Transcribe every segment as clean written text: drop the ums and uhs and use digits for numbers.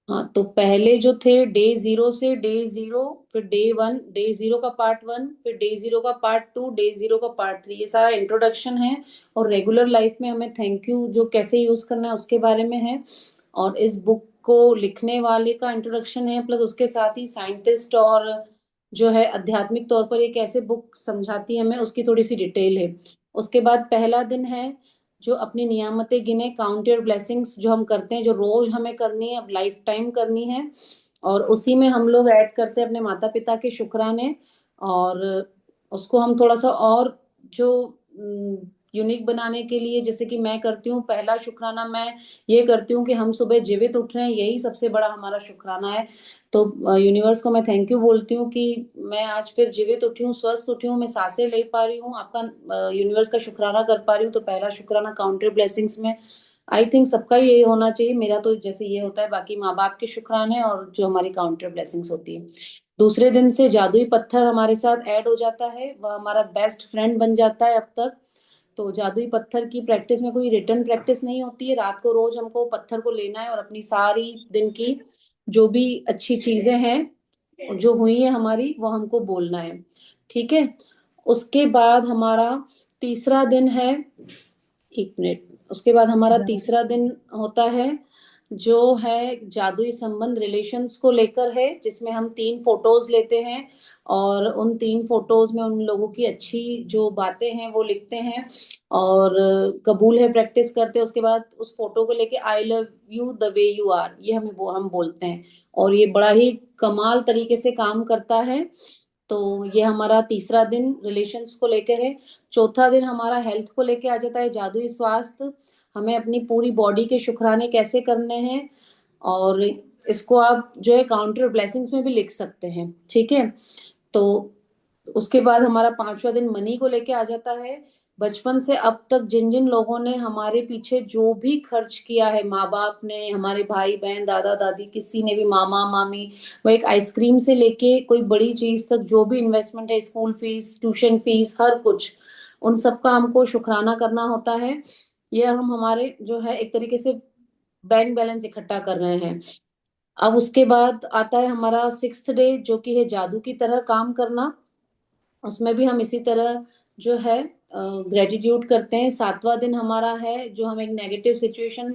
हाँ, तो पहले जो थे डे 0 से डे 0, फिर डे 1, डे 0 का पार्ट 1, फिर डे 0 का पार्ट 2, डे 0 का पार्ट 3, ये सारा इंट्रोडक्शन है। और रेगुलर लाइफ में हमें थैंक यू जो कैसे यूज करना है उसके बारे में है। और इस बुक को लिखने वाले का इंट्रोडक्शन है, प्लस उसके साथ ही साइंटिस्ट और जो है आध्यात्मिक तौर पर ये कैसे बुक समझाती है हमें उसकी थोड़ी सी डिटेल है। उसके बाद पहला दिन है जो अपनी नियामतें गिने, काउंट योर ब्लेसिंग्स, जो हम करते हैं, जो रोज हमें करनी है, अब लाइफ टाइम करनी है। और उसी में हम लोग ऐड करते हैं अपने माता पिता के शुक्राने। और उसको हम थोड़ा सा और जो यूनिक बनाने के लिए, जैसे कि मैं करती हूँ, पहला शुक्राना मैं ये करती हूँ कि हम सुबह जीवित उठ रहे हैं, यही सबसे बड़ा हमारा शुक्राना है। तो यूनिवर्स को मैं थैंक यू बोलती हूँ कि मैं आज फिर जीवित उठी हूँ, स्वस्थ उठी हूँ, मैं सांसें ले पा रही हूँ, आपका यूनिवर्स का शुक्राना कर पा रही हूँ। तो पहला शुक्राना काउंटर ब्लेसिंग्स में आई थिंक सबका ये होना चाहिए, मेरा तो जैसे ये होता है, बाकी माँ बाप के शुक्राने और जो हमारी काउंटर ब्लेसिंग्स होती है। दूसरे दिन से जादुई पत्थर हमारे साथ ऐड हो जाता है, वह हमारा बेस्ट फ्रेंड बन जाता है अब तक। तो जादुई पत्थर की प्रैक्टिस में कोई रिटर्न प्रैक्टिस नहीं होती है, रात को रोज हमको पत्थर को लेना है और अपनी सारी दिन की जो भी अच्छी चीजें हैं जो हुई है हमारी, वो हमको बोलना है। ठीक है। उसके बाद हमारा तीसरा दिन है, 1 मिनट, उसके बाद हमारा तीसरा दिन होता है जो है जादुई संबंध रिलेशंस को लेकर है, जिसमें हम 3 फोटोज लेते हैं और उन 3 फोटोज में उन लोगों की अच्छी जो बातें हैं वो लिखते हैं। और कबूल है प्रैक्टिस करते हैं। उसके बाद उस फोटो को लेके I love you the way you are, ये हमें वो हम बोलते हैं। और ये बड़ा ही कमाल तरीके से काम करता है। तो ये हमारा तीसरा दिन रिलेशंस को लेकर है। चौथा दिन हमारा हेल्थ को लेके आ जाता है, जादुई स्वास्थ्य, हमें अपनी पूरी बॉडी के शुक्राने कैसे करने हैं। और इसको आप जो है काउंटर ब्लेसिंग्स में भी लिख सकते हैं। ठीक है। तो उसके बाद हमारा पांचवा दिन मनी को लेके आ जाता है। बचपन से अब तक जिन जिन लोगों ने हमारे पीछे जो भी खर्च किया है, माँ बाप ने, हमारे भाई बहन, दादा दादी, किसी ने भी, मामा मामी, वो एक आइसक्रीम से लेके कोई बड़ी चीज तक जो भी इन्वेस्टमेंट है, स्कूल फीस, ट्यूशन फीस, हर कुछ, उन सबका हमको शुक्राना करना होता है। ये हम हमारे जो है एक तरीके से बैंक बैलेंस इकट्ठा कर रहे हैं। अब उसके बाद आता है हमारा 6th डे, जो कि है जादू की तरह काम करना। उसमें भी हम इसी तरह जो है ग्रेटिट्यूड करते हैं। 7वां दिन हमारा है जो हम एक नेगेटिव सिचुएशन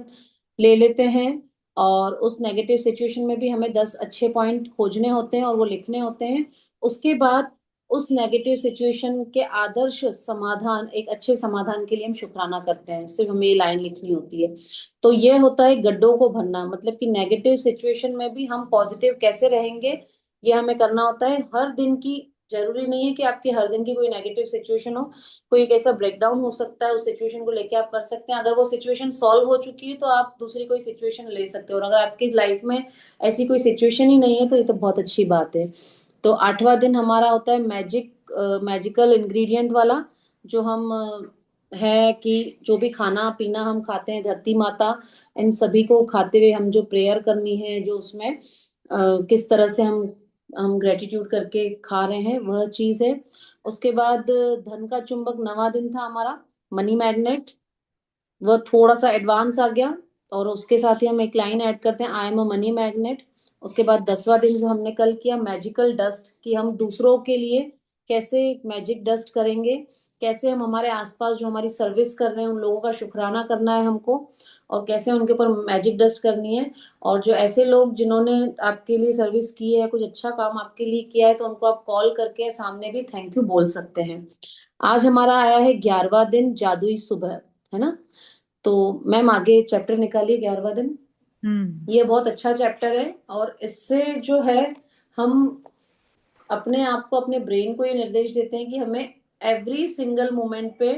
ले लेते हैं और उस नेगेटिव सिचुएशन में भी हमें 10 अच्छे पॉइंट खोजने होते हैं और वो लिखने होते हैं। उसके बाद उस नेगेटिव सिचुएशन के आदर्श समाधान, एक अच्छे समाधान के लिए हम शुक्राना करते हैं, सिर्फ हमें ये लाइन लिखनी होती है। तो ये होता है गड्ढों को भरना, मतलब कि नेगेटिव सिचुएशन में भी हम पॉजिटिव कैसे रहेंगे, ये हमें करना होता है हर दिन की। जरूरी नहीं है कि आपकी हर दिन की कोई नेगेटिव सिचुएशन हो, कोई एक ऐसा ब्रेकडाउन हो सकता है, उस सिचुएशन को लेके आप कर सकते हैं। अगर वो सिचुएशन सॉल्व हो चुकी है तो आप दूसरी कोई सिचुएशन ले सकते हो, और अगर आपकी लाइफ में ऐसी कोई सिचुएशन ही नहीं है तो ये तो बहुत अच्छी बात है। तो 8वां दिन हमारा होता है मैजिकल इंग्रेडिएंट वाला, जो हम है कि जो भी खाना पीना हम खाते हैं, धरती माता, इन सभी को खाते हुए हम जो प्रेयर करनी है, जो उसमें किस तरह से हम ग्रेटिट्यूड करके खा रहे हैं, वह चीज है। उसके बाद धन का चुंबक 9वां दिन था हमारा, मनी मैग्नेट, वह थोड़ा सा एडवांस आ गया। और उसके साथ ही हम एक लाइन ऐड करते हैं, I am a money magnet. उसके बाद 10वां दिन जो हमने कल किया, मैजिकल डस्ट, कि हम दूसरों के लिए कैसे मैजिक डस्ट करेंगे, कैसे हम हमारे आसपास जो हमारी सर्विस कर रहे हैं उन लोगों का शुक्राना करना है हमको, और कैसे उनके ऊपर मैजिक डस्ट करनी है। और जो ऐसे लोग जिन्होंने आपके लिए सर्विस की है, कुछ अच्छा काम आपके लिए किया है, तो उनको आप कॉल करके सामने भी थैंक यू बोल सकते हैं। आज हमारा आया है 11वां दिन, जादुई सुबह, है ना। तो मैम आगे चैप्टर निकालिए, 11वां दिन। हम्म। ये बहुत अच्छा चैप्टर है और इससे जो है हम अपने आप को, अपने ब्रेन को ये निर्देश देते हैं कि हमें एवरी सिंगल मोमेंट पे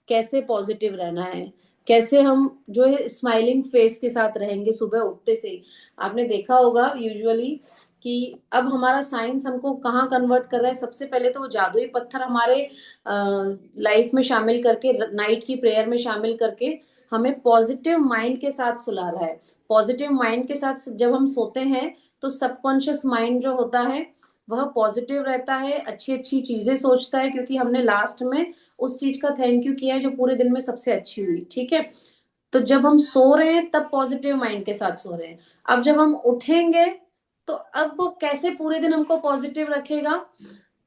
कैसे पॉजिटिव रहना है, कैसे हम जो है स्माइलिंग फेस के साथ रहेंगे सुबह उठते से ही। आपने देखा होगा यूजुअली कि अब हमारा साइंस हमको कहाँ कन्वर्ट कर रहा है, सबसे पहले तो वो जादुई पत्थर हमारे लाइफ में शामिल करके, नाइट की प्रेयर में शामिल करके हमें पॉजिटिव माइंड के साथ सुला रहा है। पॉजिटिव माइंड के साथ जब हम सोते हैं तो सबकॉन्शियस माइंड जो होता है वह पॉजिटिव रहता है, अच्छी अच्छी चीजें सोचता है, क्योंकि हमने लास्ट में उस चीज का थैंक यू किया है जो पूरे दिन में सबसे अच्छी हुई। ठीक है। तो जब हम सो रहे हैं तब पॉजिटिव माइंड के साथ सो रहे हैं। अब जब हम उठेंगे तो अब वो कैसे पूरे दिन हमको पॉजिटिव रखेगा,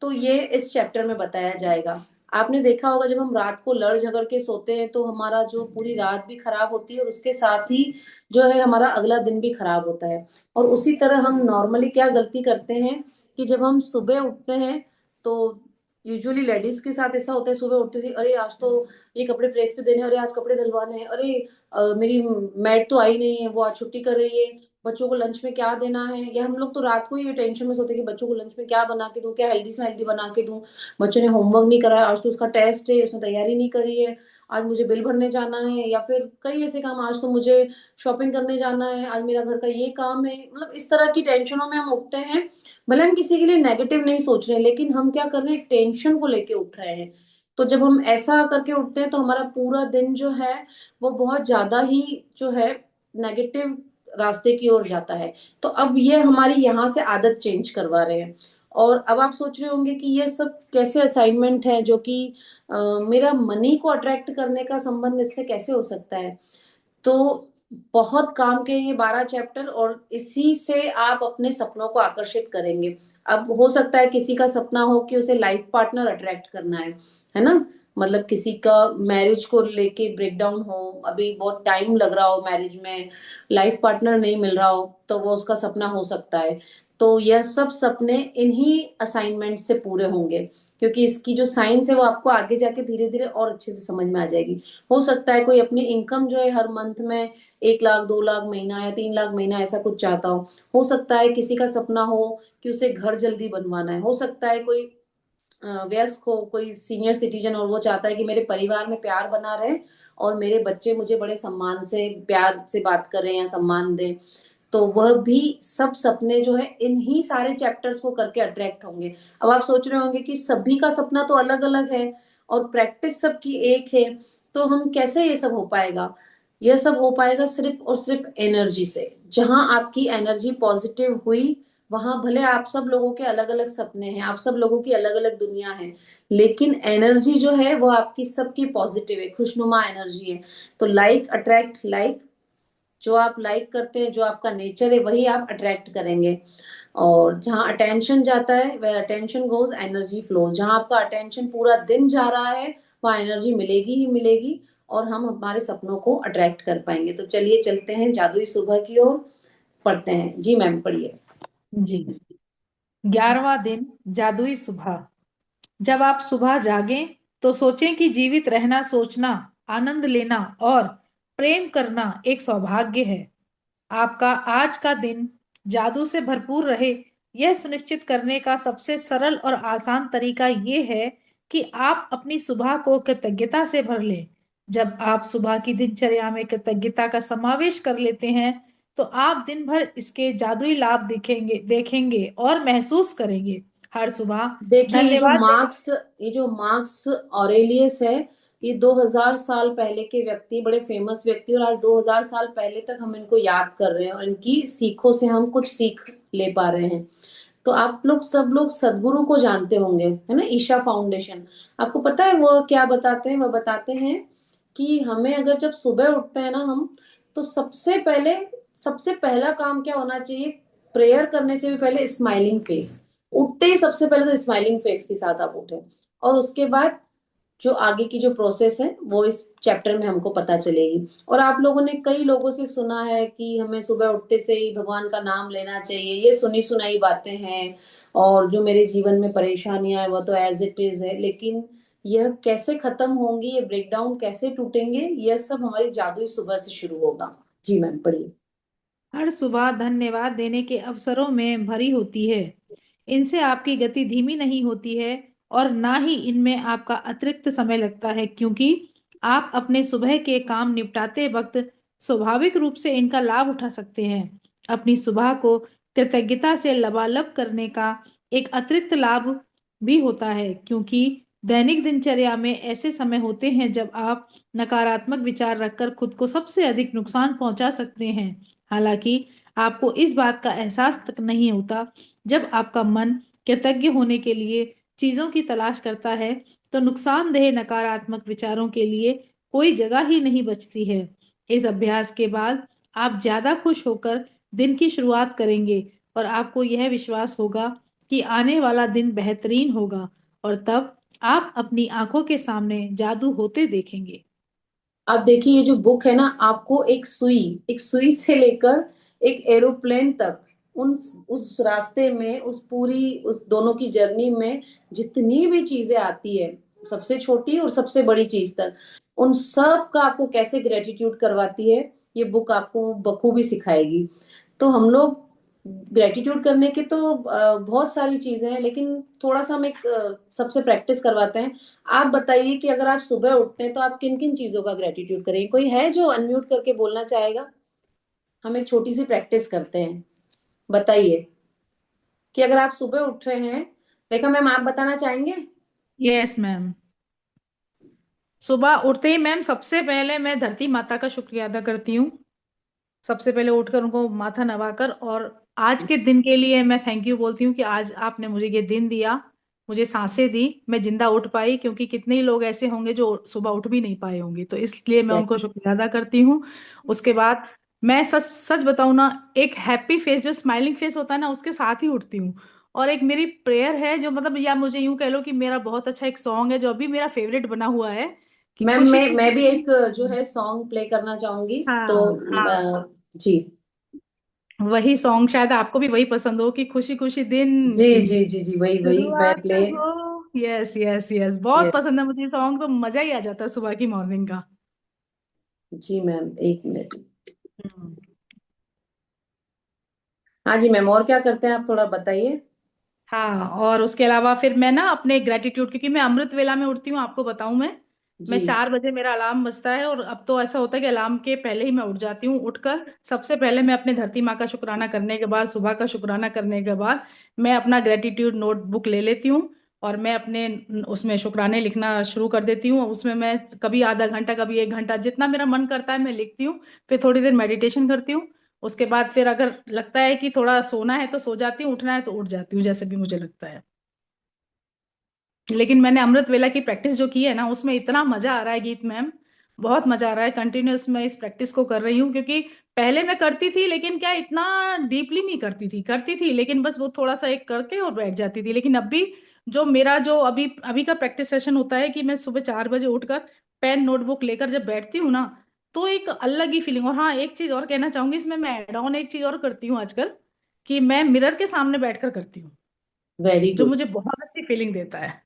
तो ये इस चैप्टर में बताया जाएगा। आपने देखा होगा जब हम रात को लड़ झगड़ के सोते हैं तो हमारा जो पूरी रात भी खराब होती है, और उसके साथ ही जो है हमारा अगला दिन भी खराब होता है। और उसी तरह हम नॉर्मली क्या गलती करते हैं कि जब हम सुबह उठते हैं तो यूजुअली लेडीज के साथ ऐसा होता है, सुबह उठते ही अरे आज तो ये कपड़े प्रेस पे देने हैं, अरे आज कपड़े धुलवाने हैं, अरे मेरी मैड तो आई नहीं है, वो आज छुट्टी कर रही है, बच्चों को लंच में क्या देना है। या हम लोग तो रात को ही टेंशन में सोते हैं कि बच्चों को लंच में क्या बना के दूं, क्या हेल्दी से हेल्दी बना के दूं, बच्चों ने होमवर्क नहीं करा है, आज तो उसका टेस्ट है, उसने तैयारी नहीं करी है, आज मुझे बिल भरने जाना है, या फिर कई ऐसे काम, आज तो मुझे शॉपिंग करने जाना है, आज मेरा घर का ये काम है। मतलब इस तरह की टेंशनों में हम उठते हैं। भले हम किसी के लिए नेगेटिव नहीं सोच रहे हैं, लेकिन हम क्या कर रहे हैं, टेंशन को लेके उठ रहे हैं। तो जब हम ऐसा करके उठते हैं तो हमारा पूरा दिन जो है वो बहुत ज्यादा ही जो है नेगेटिव रास्ते की ओर जाता है। तो अब ये हमारी यहाँ से आदत चेंज करवा रहे हैं। और अब आप सोच रहे होंगे कि ये सब कैसे असाइनमेंट है जो कि मेरा मनी को अट्रैक्ट करने का संबंध इससे कैसे हो सकता है। तो बहुत काम के ये 12 चैप्टर, और इसी से आप अपने सपनों को आकर्षित करेंगे। अब हो सकता है किसी का सपना हो कि उसे लाइफ पार्टनर अट्रैक्ट करना है ना। मतलब किसी का मैरिज को लेके ब्रेकडाउन हो, अभी बहुत टाइम लग रहा हो मैरिज में, लाइफ पार्टनर नहीं मिल रहा हो, तो वो उसका सपना हो सकता है। तो यह सब सपने इन्हीं असाइनमेंट से पूरे होंगे, क्योंकि इसकी जो साइंस है वो आपको आगे जाके धीरे धीरे और अच्छे से समझ में आ जाएगी। हो सकता है कोई अपनी इनकम जो है हर मंथ में 1 लाख 2 लाख महीना या 3 लाख महीना ऐसा कुछ चाहता हो सकता है किसी का सपना हो कि उसे घर जल्दी बनवाना है, हो सकता है कोई वयस्क हो, कोई सीनियर सिटीजन, और वो चाहता है कि मेरे परिवार में प्यार बना रहे और मेरे बच्चे मुझे बड़े सम्मान से प्यार से बात करें या सम्मान दें। तो वह भी सब सपने जो है इन्हीं सारे चैप्टर्स को करके अट्रैक्ट होंगे। अब आप सोच रहे होंगे कि सभी का सपना तो अलग अलग है और प्रैक्टिस सबकी एक है, तो हम कैसे ये सब हो पाएगा। यह सब हो पाएगा सिर्फ और सिर्फ एनर्जी से। जहां आपकी एनर्जी पॉजिटिव हुई, वहां भले आप सब लोगों के अलग अलग सपने हैं, आप सब लोगों की अलग अलग दुनिया है, लेकिन एनर्जी जो है वो आपकी सबकी पॉजिटिव है, खुशनुमा एनर्जी है। तो लाइक अट्रैक्ट लाइक, जो आप लाइक करते हैं, जो आपका नेचर है, वही आप अट्रैक्ट करेंगे। और जहाँ अटेंशन जाता है वह अटेंशन गोज एनर्जी फ्लो, जहाँ आपका अटेंशन पूरा दिन जा रहा है वहाँ एनर्जी मिलेगी ही मिलेगी, और हम हमारे सपनों को अट्रैक्ट कर पाएंगे। तो चलिए चलते हैं जादुई सुबह की ओर, पढ़ते हैं। जी मैम पढ़िए। जी। 11वां दिन, जादुई सुबह। जब आप सुबह जागें तो सोचें कि जीवित रहना, सोचना, आनंद लेना और प्रेम करना एक सौभाग्य है। आपका आज का दिन जादू से भरपूर रहे, यह सुनिश्चित करने का सबसे सरल और आसान तरीका यह है कि आप अपनी सुबह को कृतज्ञता से भर लें। जब आप सुबह की दिनचर्या में कृतज्ञता का समावेश कर लेते हैं, तो आप दिन भर इसके जादुई लाभ देखेंगे और महसूस करेंगे। हर सुबह देखिए धन्यवाद ये जो मार्क्स ऑरेलियस है, ये 2000 साल पहले के व्यक्ति, बड़े फेमस व्यक्ति, और आज 2000 साल पहले तक हम इनको याद कर रहे हैं और इनकी सीखों से हम कुछ सीख ले पा रहे हैं। तो आप लोग सब लोग सदगुरु को जानते होंगे, है ना, ईशा फाउंडेशन। आपको पता है वो क्या बताते हैं, वो बताते हैं कि हमें अगर जब सुबह उठते हैं ना हम, तो सबसे पहला काम क्या होना चाहिए, प्रेयर करने से भी पहले स्माइलिंग फेस। उठते ही सबसे पहले तो स्माइलिंग फेस के साथ आप उठे, और उसके बाद जो आगे की जो प्रोसेस है वो इस चैप्टर में हमको पता चलेगी। और आप लोगों ने कई लोगों से सुना है कि हमें सुबह उठते से ही भगवान का नाम लेना चाहिए, ये सुनी सुनाई बातें हैं, और जो मेरे जीवन में परेशानियां है वो तो एज इट इज है, लेकिन यह कैसे खत्म होंगी, ये ब्रेकडाउन कैसे टूटेंगे, यह सब हमारी जादुई सुबह से शुरू होगा। जी मैम पढ़िए। हर सुबह धन्यवाद देने के अवसरों में भरी होती है। इनसे आपकी गति धीमी नहीं होती है और ना ही इनमें आपका अतिरिक्त समय लगता है, क्योंकि आप अपने सुबह के काम निपटाते वक्त स्वाभाविक रूप से इनका लाभ उठा सकते हैं। अपनी सुबह को कृतज्ञता से लबालब करने का एक अतिरिक्त लाभ भी होता है, क्योंकि दैनिक दिनचर्या में ऐसे समय होते हैं जब आप नकारात्मक विचार रखकर खुद को सबसे अधिक नुकसान पहुंचा सकते हैं। हालांकि आपको इस बात का एहसास तक नहीं होता। जब आपका मन कृतज्ञ होने के लिए चीजों की तलाश करता है, तो नुकसानदेह नकारात्मक विचारों के लिए कोई जगह ही नहीं बचती है। इस अभ्यास के बाद आप ज्यादा खुश होकर दिन की शुरुआत करेंगे और आपको यह विश्वास होगा कि आने वाला दिन बेहतरीन होगा, और तब आप अपनी आंखों के सामने जादू होते देखेंगे। अब देखिए, ये जो बुक है ना, आपको एक सुई से लेकर एक एरोप्लेन तक, उन उस रास्ते में, उस पूरी उस दोनों की जर्नी में जितनी भी चीजें आती है, सबसे छोटी और सबसे बड़ी चीज तक, उन सब का आपको कैसे ग्रेटिट्यूड करवाती है, ये बुक आपको बखूबी सिखाएगी। तो हम लोग ग्रेटिट्यूड करने के तो बहुत सारी चीजें हैं, लेकिन थोड़ा सा हम एक सबसे प्रैक्टिस करवाते हैं। आप बताइए कि अगर आप सुबह उठते हैं तो आप किन किन चीजों का ग्रेटिट्यूड करेंगे? कोई है जो अनम्यूट करके बोलना चाहेगा? हम एक छोटी सी प्रैक्टिस करते हैं। बताइए कि अगर आप सुबह उठ रहे हैं, रेखा मैम आप बताना चाहेंगे? Yes ma'am. सुबह उठते ही मैम सबसे पहले मैं धरती माता का शुक्रिया अदा करती हूँ। सबसे पहले उठकर उनको माथा नवाकर, और आज के दिन के लिए मैं थैंक यू बोलती हूँ कि आज आपने मुझे ये दिन दिया, मुझे सांसें दी, मैं जिंदा उठ पाई, क्योंकि कितने ही लोग ऐसे होंगे जो सुबह उठ भी नहीं पाए होंगे, तो इसलिए मैं उनको शुक्रिया अदा करती हूँ। उसके बाद मैं सच सच बताऊँ ना, एक हैप्पी फेस, जो स्माइलिंग फेस होता है ना, उसके साथ ही उठती हूँ। और एक मेरी प्रेयर है जो, मतलब, या मुझे यूं कह लो कि मेरा बहुत अच्छा एक सॉन्ग है जो अभी मेरा फेवरेट बना हुआ है, कि मैम खुशी मैं भी खुशी। एक जो है सॉन्ग प्ले करना चाहूंगी। तो हाँ हाँ, जी वही सॉन्ग शायद आपको भी वही पसंद हो, कि खुशी खुशी दिन जी की जी जी जी, वही वही मैं शुरुआत प्ले। हो। यस यस यस, बहुत यस, पसंद है मुझे ये सॉन्ग, तो मजा ही आ जाता है सुबह की मॉर्निंग का। जी मैम, एक मिनट। हम्म। हाँ जी मैम, और क्या करते हैं आप थोड़ा बताइए? हाँ, और उसके अलावा फिर मैं ना अपने ग्रेटिट्यूड, क्योंकि मैं अमृत वेला में उठती हूँ, आपको बताऊं मैं जी 4 बजे मेरा अलार्म बजता है, और अब तो ऐसा होता है कि अलार्म के पहले ही मैं उठ जाती हूँ। उठकर सबसे पहले मैं अपने धरती माँ का शुक्राना करने के बाद, सुबह का शुक्राना करने के बाद, मैं अपना ग्रेटिट्यूड नोटबुक ले लेती हूँ, और मैं अपने उसमें शुक्राने लिखना शुरू कर देती हूँ। उसमें मैं कभी आधा घंटा, कभी 1 घंटा, जितना मेरा मन करता है मैं लिखती हूँ। फिर थोड़ी देर मेडिटेशन करती हूँ। उसके बाद फिर अगर लगता है कि थोड़ा सोना है तो सो जाती हूँ, उठना है तो उठ जाती हूँ, जैसे भी मुझे लगता है। लेकिन मैंने अमृत वेला की प्रैक्टिस जो की है ना, उसमें इतना मजा आ रहा है गीत मैम, बहुत मजा आ रहा है। कंटिन्यूअस मैं इस प्रैक्टिस को कर रही हूँ, क्योंकि पहले मैं करती थी, लेकिन क्या इतना डीपली नहीं करती थी लेकिन बस वो थोड़ा सा एक करके और बैठ जाती थी। लेकिन अभी जो मेरा जो अभी अभी का प्रैक्टिस सेशन होता है, कि मैं सुबह 4 बजे उठकर पेन नोटबुक लेकर जब बैठती हूँ ना, तो एक अलग ही फीलिंग। और हाँ, एक चीज और कहना चाहूंगी इसमें, मैं एड ऑन एक चीज और करती हूँ आजकल, कि मैं मिरर के सामने बैठकर करती हूँ, वेरी जो गुड। मुझे बहुत अच्छी फीलिंग देता है।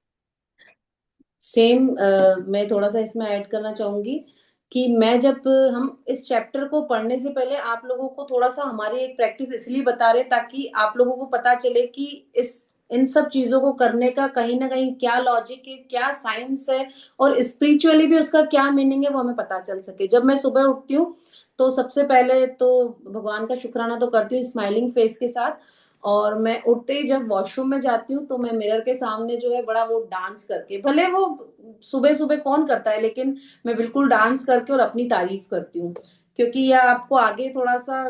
सेम, मैं थोड़ा सा इसमें ऐड करना चाहूंगी कि मैं जब हम इस चैप्टर को पढ़ने से पहले आप लोगों को थोड़ा सा हमारी एक प्रैक्टिस इसलिए बता रहे ताकि आप लोगों को पता चले कि इस इन सब चीजों को करने का कहीं ना कहीं क्या लॉजिक है, क्या साइंस है, और स्पिरिचुअली भी उसका क्या मीनिंग है, वो हमें पता चल सके। जब मैं सुबह उठती हूँ तो सबसे पहले तो भगवान का शुक्राना तो करती हूँ स्माइलिंग फेस के साथ। और मैं उठते ही जब वॉशरूम में जाती हूँ तो मैं मिरर के सामने जो है बड़ा वो डांस करके, भले वो सुबह सुबह कौन करता है, लेकिन मैं बिल्कुल डांस करके और अपनी तारीफ करती हूँ। क्योंकि यह आपको आगे थोड़ा सा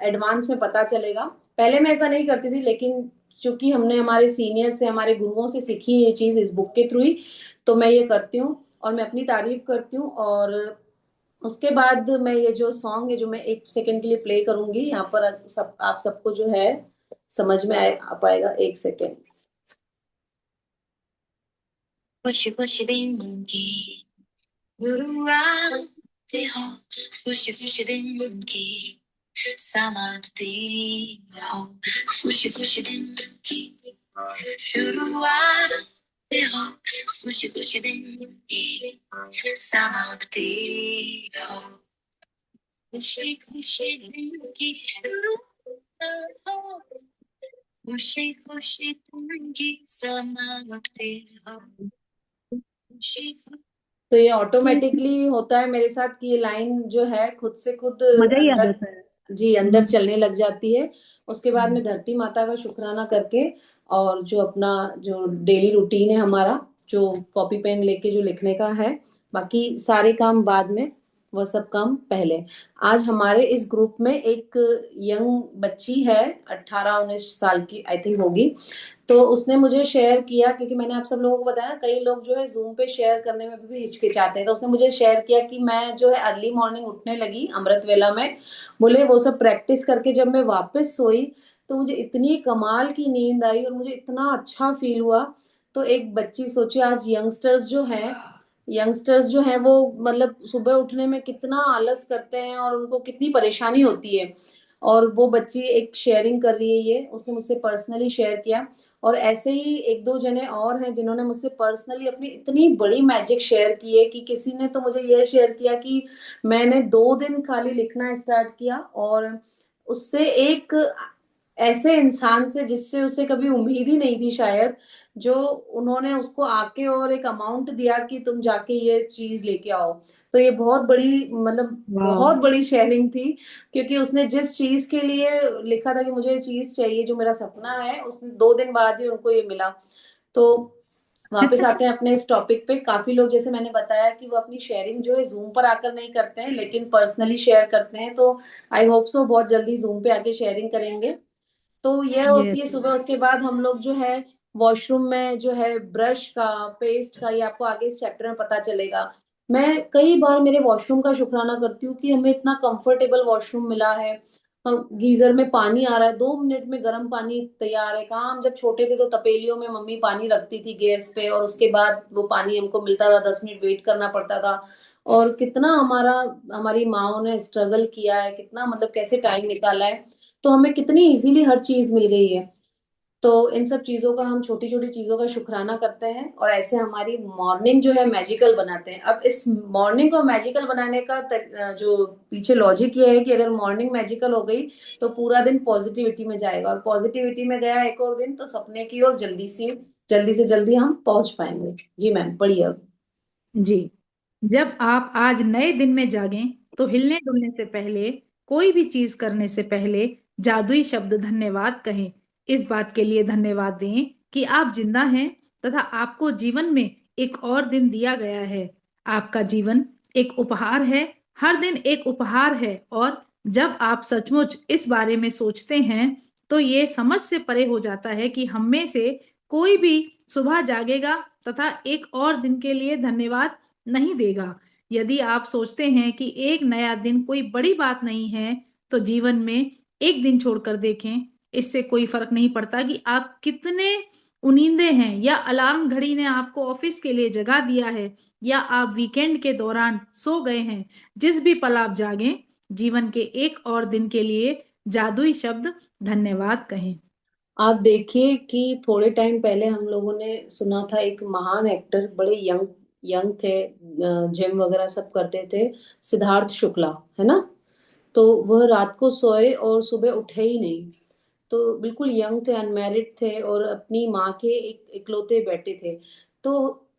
एडवांस में पता चलेगा। पहले मैं ऐसा नहीं करती थी, लेकिन चूंकि हमने हमारे सीनियर से, हमारे गुरुओं से सीखी ये चीज इस बुक के थ्रू ही, तो मैं ये करती हूँ और मैं अपनी तारीफ करती हूँ। और उसके बाद मैं ये जो सॉन्ग है जो मैं 1 सेकंड के लिए प्ले करूंगी यहाँ पर, सब आप सबको जो है समझ में आ पाएगा। 1 सेकंड। खुशी खुशी दिन की शुरुआत हो, खुशी खुशी दिन की समाप्ति हो, खुशी खुशी दिन की शुरुआत हो, खुशी खुशी दिन की समाप्ति हो, खुशी खुशी दिन की शुरुआत हो, खुशी खुशी दिन की समाप्ति हो, खुशी। तो ये ऑटोमेटिकली होता है मेरे साथ कि ये लाइन जो है खुद से खुद मजा ही आ अंदर, जाता है। जी अंदर हम्म। चलने लग जाती है। उसके बाद हम्म। में धरती माता का शुक्राना करके, और जो अपना जो डेली रूटीन है हमारा, जो कॉपी पेन लेके जो लिखने का है, बाकी सारे काम बाद में, वह सब काम पहले। आज हमारे इस ग्रुप में एक यंग बच्ची है, 18-19 साल की आई थिंक होगी। तो उसने मुझे शेयर किया, क्योंकि मैंने आप सब लोगों को बताया ना, कई लोग जो है जूम पे शेयर करने में भी हिचकिचाते हैं, तो उसने मुझे शेयर किया कि मैं जो है अर्ली मॉर्निंग उठने लगी अमृत वेला में। बोले वो सब प्रैक्टिस करके जब मैं वापस सोई तो मुझे इतनी कमाल की नींद आई और मुझे इतना अच्छा फील हुआ। तो एक बच्ची, सोचिए आज यंगस्टर्स जो हैं वो मतलब सुबह उठने में कितना आलस करते हैं और उनको कितनी परेशानी होती है। और वो बच्ची एक शेयरिंग कर रही है, ये उसने मुझसे पर्सनली शेयर किया। और ऐसे ही एक दो जने और हैं जिन्होंने मुझसे पर्सनली अपनी इतनी बड़ी मैजिक शेयर की है, कि किसी ने तो मुझे यह शेयर किया कि मैंने 2 दिन खाली लिखना स्टार्ट किया और उससे एक ऐसे इंसान से जिससे उसे कभी उम्मीद ही नहीं थी शायद, जो उन्होंने उसको आके और एक अमाउंट दिया कि तुम जाके ये चीज लेके आओ। तो ये बहुत बड़ी, मतलब वाह। बहुत बड़ी शेयरिंग थी, क्योंकि उसने जिस चीज के लिए लिखा था कि मुझे ये चीज चाहिए जो मेरा सपना है, उसने 2 दिन बाद ही उनको ये मिला। तो वापस आते हैं अपने इस टॉपिक पे। काफी लोग, जैसे मैंने बताया, कि वो अपनी शेयरिंग जो है जूम पर आकर नहीं करते हैं लेकिन पर्सनली शेयर करते हैं। तो आई होप सो बहुत जल्दी जूम पे आके शेयरिंग करेंगे। तो यह होती यस। है सुबह। उसके बाद हम लोग जो है वॉशरूम में जो है ब्रश का, पेस्ट का, ये आपको आगे इस चैप्टर में पता चलेगा। मैं कई बार मेरे वॉशरूम का शुक्राना करती हूँ कि हमें इतना कंफर्टेबल वॉशरूम मिला है। गीजर में पानी आ रहा है, 2 मिनट में गर्म पानी तैयार है। कहाँ हम जब छोटे थे तो तपेलियों में मम्मी पानी रखती थी गैस पे, और उसके बाद वो पानी हमको मिलता था, 10 मिनट वेट करना पड़ता था। और कितना हमारी माओ ने स्ट्रगल किया है, कितना मतलब कैसे टाइम निकाला है। तो हमें कितनी इजीली हर चीज मिल गई है। तो इन सब चीजों का, हम छोटी छोटी चीजों का शुक्राना करते हैं और ऐसे हमारी मॉर्निंग जो है मैजिकल बनाते हैं। अब इस मॉर्निंग को मैजिकल बनाने का जो पीछे लॉजिक ये है कि अगर मॉर्निंग मैजिकल हो गई तो पूरा दिन पॉजिटिविटी में जाएगा, और पॉजिटिविटी में गया एक और दिन तो सपने की ओर जल्दी से जल्दी हम पहुंच पाएंगे। जी मैम, पढ़िए अब। जी। जब आप आज नए दिन में जागें तो हिलने डुलने से पहले, कोई भी चीज करने से पहले जादुई शब्द धन्यवाद कहें। इस बात के लिए धन्यवाद दें कि आप जिंदा हैं तथा आपको जीवन में एक और दिन दिया गया है। आपका जीवन एक उपहार है। हर दिन एक उपहार है। और जब आप सचमुच इस बारे में सोचते हैं तो ये समझ से परे हो जाता है कि हम में से कोई भी सुबह जागेगा तथा एक और दिन के लिए धन्यवाद नहीं देगा। यदि आप सोचते हैं कि एक नया दिन कोई बड़ी बात नहीं है, तो जीवन में एक दिन छोड़कर देखें। इससे कोई फर्क नहीं पड़ता कि आप कितने उनींदे हैं, या अलार्म घड़ी ने आपको ऑफिस के लिए जगा दिया है, या आप वीकेंड के दौरान सो गए हैं। जिस भी पल आप जागें, जीवन के एक और दिन के लिए जादुई शब्द धन्यवाद कहें। आप देखिए कि थोड़े टाइम पहले हम लोगों ने सुना था, एक महान एक्टर, बड़े यंग यंग थे, जिम वगैरह सब करते थे, सिद्धार्थ शुक्ला, है ना। तो वह रात को सोए और सुबह उठे ही नहीं। तो बिल्कुल यंग थे, अनमैरिड थे और अपनी माँ के एक इकलौते बेटे थे। तो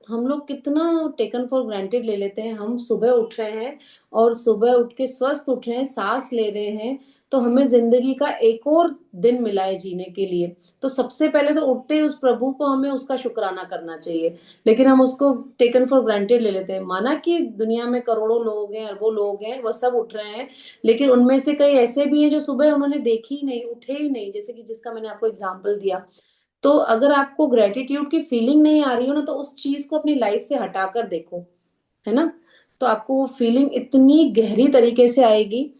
हम लोग कितना टेकन फॉर ग्रांटेड ले लेते हैं। हम सुबह उठ रहे हैं और सुबह उठ के स्वस्थ उठ रहे हैं, सांस ले रहे हैं, तो हमें जिंदगी का एक और दिन मिला है जीने के लिए। तो सबसे पहले तो उठते ही उस प्रभु को हमें उसका शुक्राना करना चाहिए। लेकिन हम उसको टेकन फॉर ग्रांटेड ले लेते हैं। माना कि दुनिया में करोड़ों लोग हैं, अरबों लोग हैं, वह सब उठ रहे हैं, लेकिन उनमें से कई ऐसे भी हैं जो सुबह उन्होंने देखी ही नहीं, उठे ही नहीं, जैसे कि जिसका मैंने आपको एग्जांपल दिया। तो अगर आपको ग्रेटिट्यूड की फीलिंग नहीं आ रही हो ना, तो उस चीज को अपनी लाइफ से हटाकर देखो, है ना। तो आपको वो फीलिंग इतनी गहरी तरीके से आएगी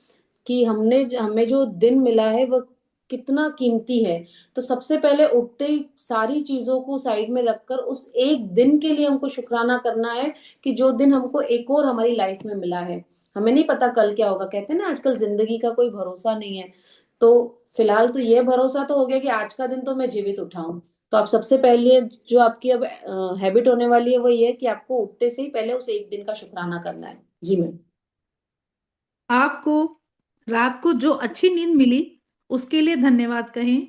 कि हमने हमें जो दिन मिला है वह कितना कीमती है। तो सबसे पहले उठते ही सारी चीजों को साइड में रखकर उस एक दिन के लिए हमको शुक्राना करना है, कि जो दिन हमको एक और हमारी लाइफ में मिला है। हमें नहीं पता कल क्या होगा, कहते हैं ना आजकल जिंदगी का कोई भरोसा नहीं है। तो फिलहाल तो ये भरोसा तो हो गया कि आज का दिन तो मैं जीवित उठाऊं। तो आप सबसे पहले जो आपकी अब हैबिट होने वाली है वो ये है कि आपको उठते से ही पहले उस एक दिन का शुक्राना करना है। जी मैम। आपको रात को जो अच्छी नींद मिली उसके लिए धन्यवाद कहें।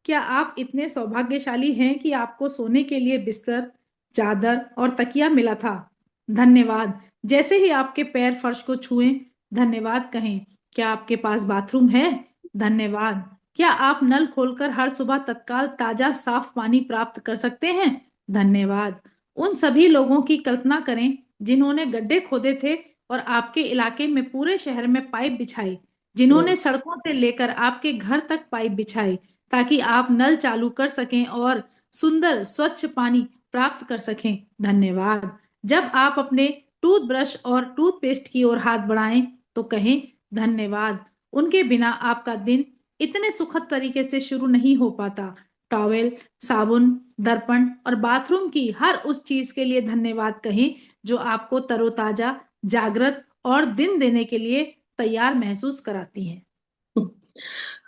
क्या आप इतने सौभाग्यशाली हैं कि आपको सोने के लिए बिस्तर, चादर और तकिया मिला था? धन्यवाद। जैसे ही आपके पैर फर्श को छुएं, धन्यवाद कहें। क्या आपके पास बाथरूम है? धन्यवाद। क्या आप नल खोलकर हर सुबह तत्काल ताजा साफ पानी प्राप्त कर सकते हैं? धन्यवाद। उन सभी लोगों की कल्पना करें जिन्होंने गड्ढे खोदे थे और आपके इलाके में पूरे शहर में पाइप बिछाई, जिन्होंने सड़कों से लेकर आपके घर तक पाइप बिछाई ताकि आप नल चालू कर सकें और सुंदर स्वच्छ पानी प्राप्त कर सकें। धन्यवाद। जब आप अपने टूथब्रश और टूथपेस्ट की ओर हाथ बढ़ाएं तो कहें धन्यवाद। उनके बिना आपका दिन इतने सुखद तरीके से शुरू नहीं हो पाता। टॉवेल, साबुन, दर्पण और बाथरूम की हर उस चीज के लिए धन्यवाद कहें जो आपको तरोताजा, जागृत और दिन देने के लिए तैयार महसूस कराती है।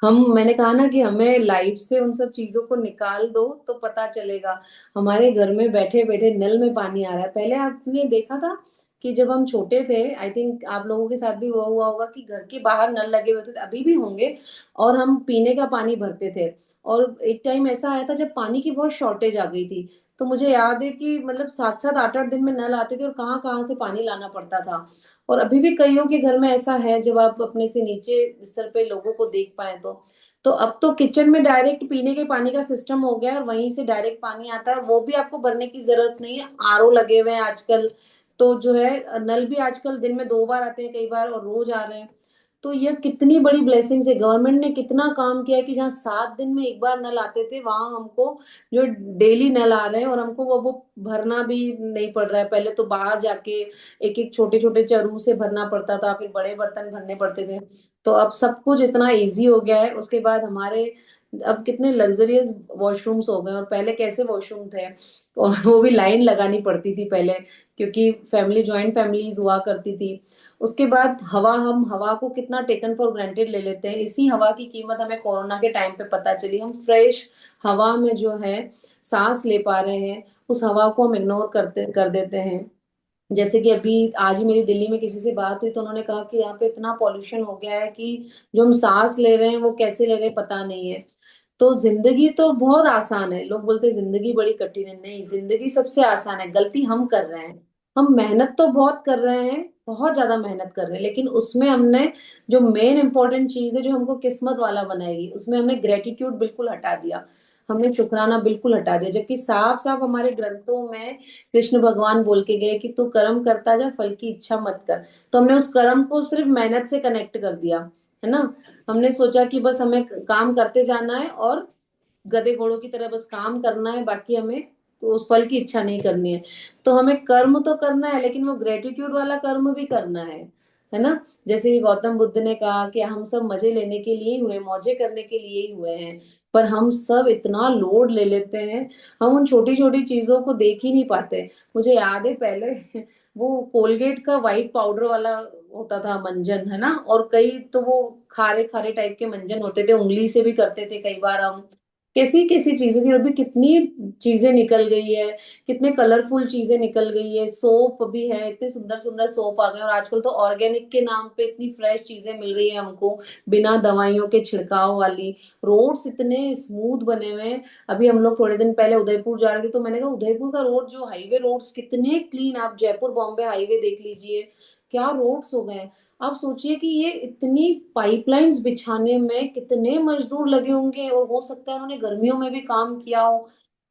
मैंने कहा ना कि हमें लाइफ से उन सब चीजों को निकाल दो तो पता चलेगा। हमारे घर में बैठे बैठे नल में पानी आ रहा है। पहले आपने देखा था कि जब हम छोटे थे, आई थिंक आप लोगों के साथ भी हुआ हुआ होगा कि घर के बाहर नल लगे हुए थे, अभी भी होंगे, और हम पीने का पानी भरते थे। और एक टाइम ऐसा आया था जब पानी की बहुत शॉर्टेज आ गई थी। तो मुझे याद है कि मतलब 7 7 8 8 दिन में नल आते थे और कहाँ कहाँ से पानी लाना पड़ता था। और अभी भी कईयों के घर में ऐसा है, जब आप अपने से नीचे स्तर पे लोगों को देख पाए तो अब तो किचन में डायरेक्ट पीने के पानी का सिस्टम हो गया है और वहीं से डायरेक्ट पानी आता है, वो भी आपको भरने की जरूरत नहीं है। आरओ लगे हुए हैं आजकल। तो जो है नल भी आजकल दिन में 2 बार आते हैं कई बार, और रोज आ रहे हैं। तो यह कितनी बड़ी ब्लेसिंग्स है। गवर्नमेंट ने कितना काम किया है कि जहाँ 7 दिन में एक बार नल आते थे, वहां हमको जो डेली नल आ रहे हैं, और हमको वो भरना भी नहीं पड़ रहा है। पहले तो बाहर जाके एक एक छोटे छोटे चरू से भरना पड़ता था, फिर बड़े बर्तन भरने पड़ते थे। तो अब सब कुछ इतना इजी हो गया है। उसके बाद हमारे अब कितने लग्जरियस वॉशरूम्स हो गए, और पहले कैसे वॉशरूम थे, और वो भी लाइन लगानी पड़ती थी पहले, क्योंकि फैमिली जॉइंट फैमिलीज हुआ करती थी। उसके बाद हवा, हम हवा को कितना टेकन फॉर ग्रांटेड ले लेते हैं। इसी हवा की कीमत हमें कोरोना के टाइम पे पता चली। हम फ्रेश हवा में जो है सांस ले पा रहे हैं, उस हवा को हम इग्नोर करते कर देते हैं। जैसे कि अभी आज ही मेरी दिल्ली में किसी से बात हुई, तो उन्होंने कहा कि यहाँ पे इतना पॉल्यूशन हो गया है कि जो हम सांस ले रहे हैं वो कैसे ले रहे हैं पता नहीं है। तो जिंदगी तो बहुत आसान है। लोग बोलते हैं जिंदगी बड़ी कठिन है। नहीं, जिंदगी सबसे आसान है। गलती हम कर रहे हैं। हम मेहनत तो बहुत कर रहे हैं, बहुत ज्यादा मेहनत कर रहे हैं, लेकिन उसमें हमने जो मेन इंपॉर्टेंट चीज है जो हमको किस्मत वाला बनाएगी, उसमें हमने ग्रेटिट्यूड बिल्कुल हटा दिया। हमने शुक्राना बिल्कुल हटा दिया। जबकि साफ साफ हमारे ग्रंथों में कृष्ण भगवान बोल के गए कि तू कर्म करता जा, फल की इच्छा मत कर। तो हमने उस कर्म को सिर्फ मेहनत से कनेक्ट कर दिया, है ना। हमने सोचा कि बस हमें काम करते जाना है और गधे घोड़ों की तरह बस काम करना है, बाकी हमें तो उस फल की इच्छा नहीं करनी है। तो हमें कर्म तो करना है, लेकिन वो ग्रेटिट्यूड वाला कर्म भी करना है ना। जैसे कि गौतम बुद्ध ने कहा कि हम सब मजे लेने के लिए ही हुए, मौजे करने के लिए ही हुए हैं। पर हम सब इतना लोड ले लेते हैं, हम उन छोटी छोटी चीजों को देख ही नहीं पाते। मुझे याद है पहले वो कोलगेट का व्हाइट पाउडर वाला होता था मंजन, है ना। और कई तो वो खारे खारे टाइप के मंजन होते थे, उंगली से भी करते थे कई बार हम। कैसी कैसी चीजें थी, और भी कितनी चीजें निकल गई है। कितने कलरफुल चीजें निकल गई है। सोप भी है, इतने सुंदर सुंदर सोप आ गए। और आजकल तो ऑर्गेनिक के नाम पे इतनी फ्रेश चीजें मिल रही है हमको, बिना दवाइयों के छिड़काव वाली। रोड्स इतने स्मूथ बने हुए हैं। अभी हम लोग थोड़े दिन पहले उदयपुर जा रहे थे, तो मैंने कहा उदयपुर का रोड, जो हाईवे रोड्स कितने क्लीन। आप जयपुर बॉम्बे हाईवे देख लीजिए, क्या रोड्स हो गए हैं। आप सोचिए कि ये इतनी पाइपलाइंस बिछाने में कितने मजदूर लगे होंगे, और हो सकता है उन्होंने गर्मियों में भी काम किया हो।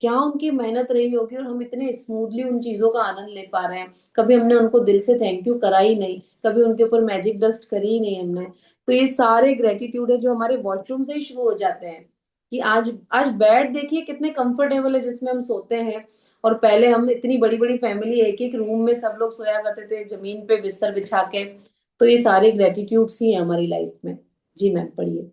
क्या उनकी मेहनत रही होगी, और हम इतने स्मूथली उन चीजों का आनंद ले पा रहे हैं। कभी हमने उनको दिल से थैंक यू करा ही नहीं, कभी उनके ऊपर मैजिक डस्ट करी ही नहीं हमने। तो ये सारे ग्रेटिट्यूड है जो हमारे वॉशरूम से ही शुरू हो जाते हैं। कि आज आज बेड देखिए कितने कंफर्टेबल है जिसमें हम सोते हैं। और पहले हम इतनी बड़ी बड़ी फैमिली, एक एक रूम में सब लोग सोया करते थे जमीन पे बिस्तर बिछा के। तो ये सारे ग्रेटिट्यूड्स ही हैं हमारी लाइफ में। जी मैम, पढ़िए।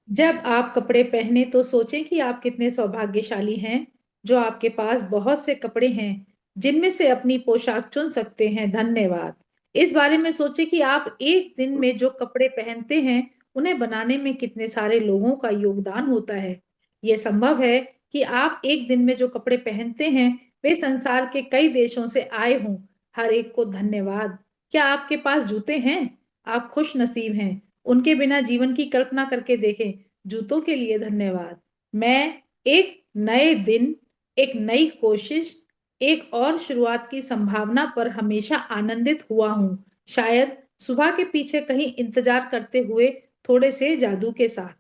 जब आप कपड़े पहने तो सोचें कि आप कितने सौभाग्यशाली हैं जो आपके पास बहुत से कपड़े हैं जिनमें से अपनी पोशाक चुन सकते हैं। धन्यवाद। इस बारे में सोचें कि आप एक दिन में जो कपड़े पहनते हैं उन्हें बनाने में कितने सारे लोगों का योगदान होता है। यह संभव है कि आप एक दिन में जो कपड़े पहनते हैं वे संसार के कई देशों से आए हों। हर एक को धन्यवाद। क्या आपके पास जूते हैं? आप खुश नसीब हैं। उनके बिना जीवन की कल्पना करके देखें। जूतों के लिए धन्यवाद। मैं एक नए दिन, एक नई कोशिश, एक और शुरुआत की संभावना पर हमेशा आनंदित हुआ हूं। शायद सुबह के पीछे कहीं इंतजार करते हुए थोड़े से जादू के साथ।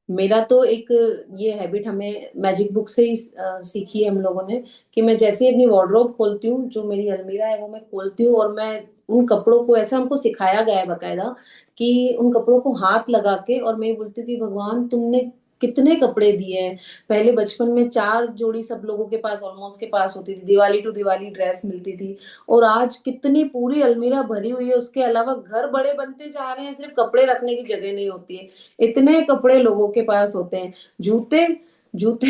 मेरा तो एक ये हैबिट हमें मैजिक बुक से ही सीखी है हम लोगों ने, कि मैं जैसे ही अपनी वार्डरोब खोलती हूँ, जो मेरी अलमीरा है वो मैं खोलती हूँ, और मैं उन कपड़ों को, ऐसा हमको सिखाया गया है बकायदा, कि उन कपड़ों को हाथ लगा के, और मैं ये बोलती हूँ कि भगवान तुमने कितने कपड़े दिए हैं। पहले बचपन में 4 जोड़ी सब लोगों के पास, ऑलमोस्ट के पास होती थी, दिवाली टू दिवाली ड्रेस मिलती थी। और आज कितनी पूरी अलमीरा भरी हुई है, उसके अलावा घर बड़े बनते जा रहे हैं, सिर्फ कपड़े रखने की जगह नहीं होती है, इतने कपड़े लोगों के पास होते हैं। जूते, जूते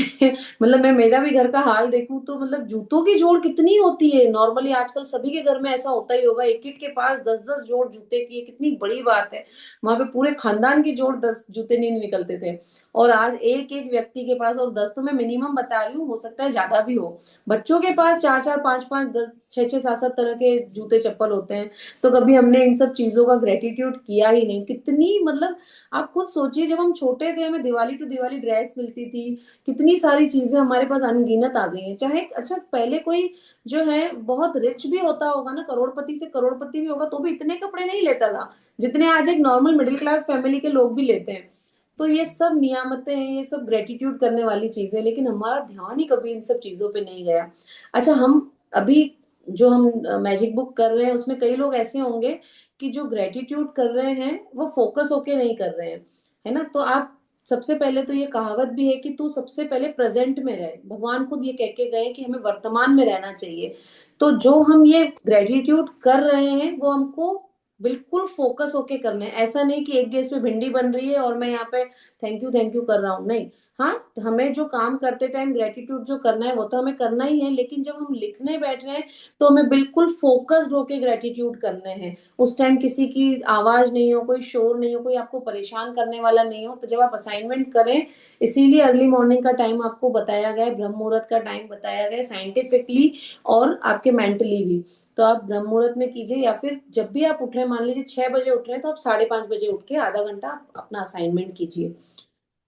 मतलब मैं मेरा भी घर का हाल देखूं तो मतलब जूतों की जोड़ कितनी होती है। नॉर्मली आजकल सभी के घर में ऐसा होता ही होगा, एक एक के पास 10-10 जोड़ जूते की है, कितनी बड़ी बात है। वहां पे पूरे खानदान की जोड़ 10 जूते नहीं निकलते थे, और आज एक एक व्यक्ति के पास, और 10 तो मैं मिनिमम बता रही हूँ, हो सकता है ज्यादा भी हो, बच्चों के पास 4-4, 5-5, 10, 6-6, 7-7 तरह के जूते चप्पल होते हैं। तो कभी हमने इन सब चीजों का ग्रेटिट्यूड किया ही नहीं। कितनी मतलब आप खुद सोचिए, जब हम छोटे थे हमें दिवाली टू दिवाली ड्रेस मिलती थी, कितनी सारी चीजें हमारे पास अनगिनत आ गई हैं। चाहे अच्छा पहले कोई जो है बहुत रिच भी होता होगा ना, करोड़पति से करोड़पति भी होगा, तो भी इतने कपड़े नहीं लेता था जितने आज एक नॉर्मल मिडिल क्लास फैमिली के लोग भी लेते हैं। तो ये सब नियामतें हैं, ये सब ग्रेटिट्यूड करने वाली चीजें, लेकिन हमारा ध्यान ही कभी इन सब चीजों पे नहीं गया। अच्छा, हम अभी जो हम मैजिक बुक कर रहे हैं उसमें कई लोग ऐसे होंगे कि जो ग्रेटिट्यूड कर रहे हैं वो फोकस होके नहीं कर रहे हैं, है ना। तो आप सबसे पहले तो ये कहावत भी है कि तू सबसे पहले प्रेजेंट में रहे, भगवान खुद ये कह के गए कि हमें वर्तमान में रहना चाहिए। तो जो हम ये ग्रेटिट्यूड कर रहे हैं वो हमको बिल्कुल फोकस होके करना है। ऐसा नहीं कि एक गैस पे भिंडी बन रही है और मैं यहाँ पे थैंक यू कर रहा हूँ, नहीं। हाँ, हमें जो काम करते टाइम ग्रेटिट्यूड जो करना है वो तो हमें करना ही है, लेकिन जब हम लिखने बैठ रहे हैं तो हमें बिल्कुल फोकस्ड होके ग्रेटिट्यूड करने हैं। उस टाइम किसी की आवाज नहीं हो, कोई शोर नहीं हो, कोई आपको परेशान करने वाला नहीं हो। तो जब आप असाइनमेंट करें, इसीलिए अर्ली मॉर्निंग का टाइम आपको बताया गया है, ब्रह्म मुहूर्त का टाइम बताया गया है साइंटिफिकली और आपके मेंटली भी। तो आप ब्रह्म मुहूर्त में कीजिए, या फिर जब भी आप उठ रहे हैं, मान लीजिए 6 बजे उठ रहे हैं, तो आप 5:30 बजे उठ के आधा घंटा आप अपना असाइनमेंट कीजिए।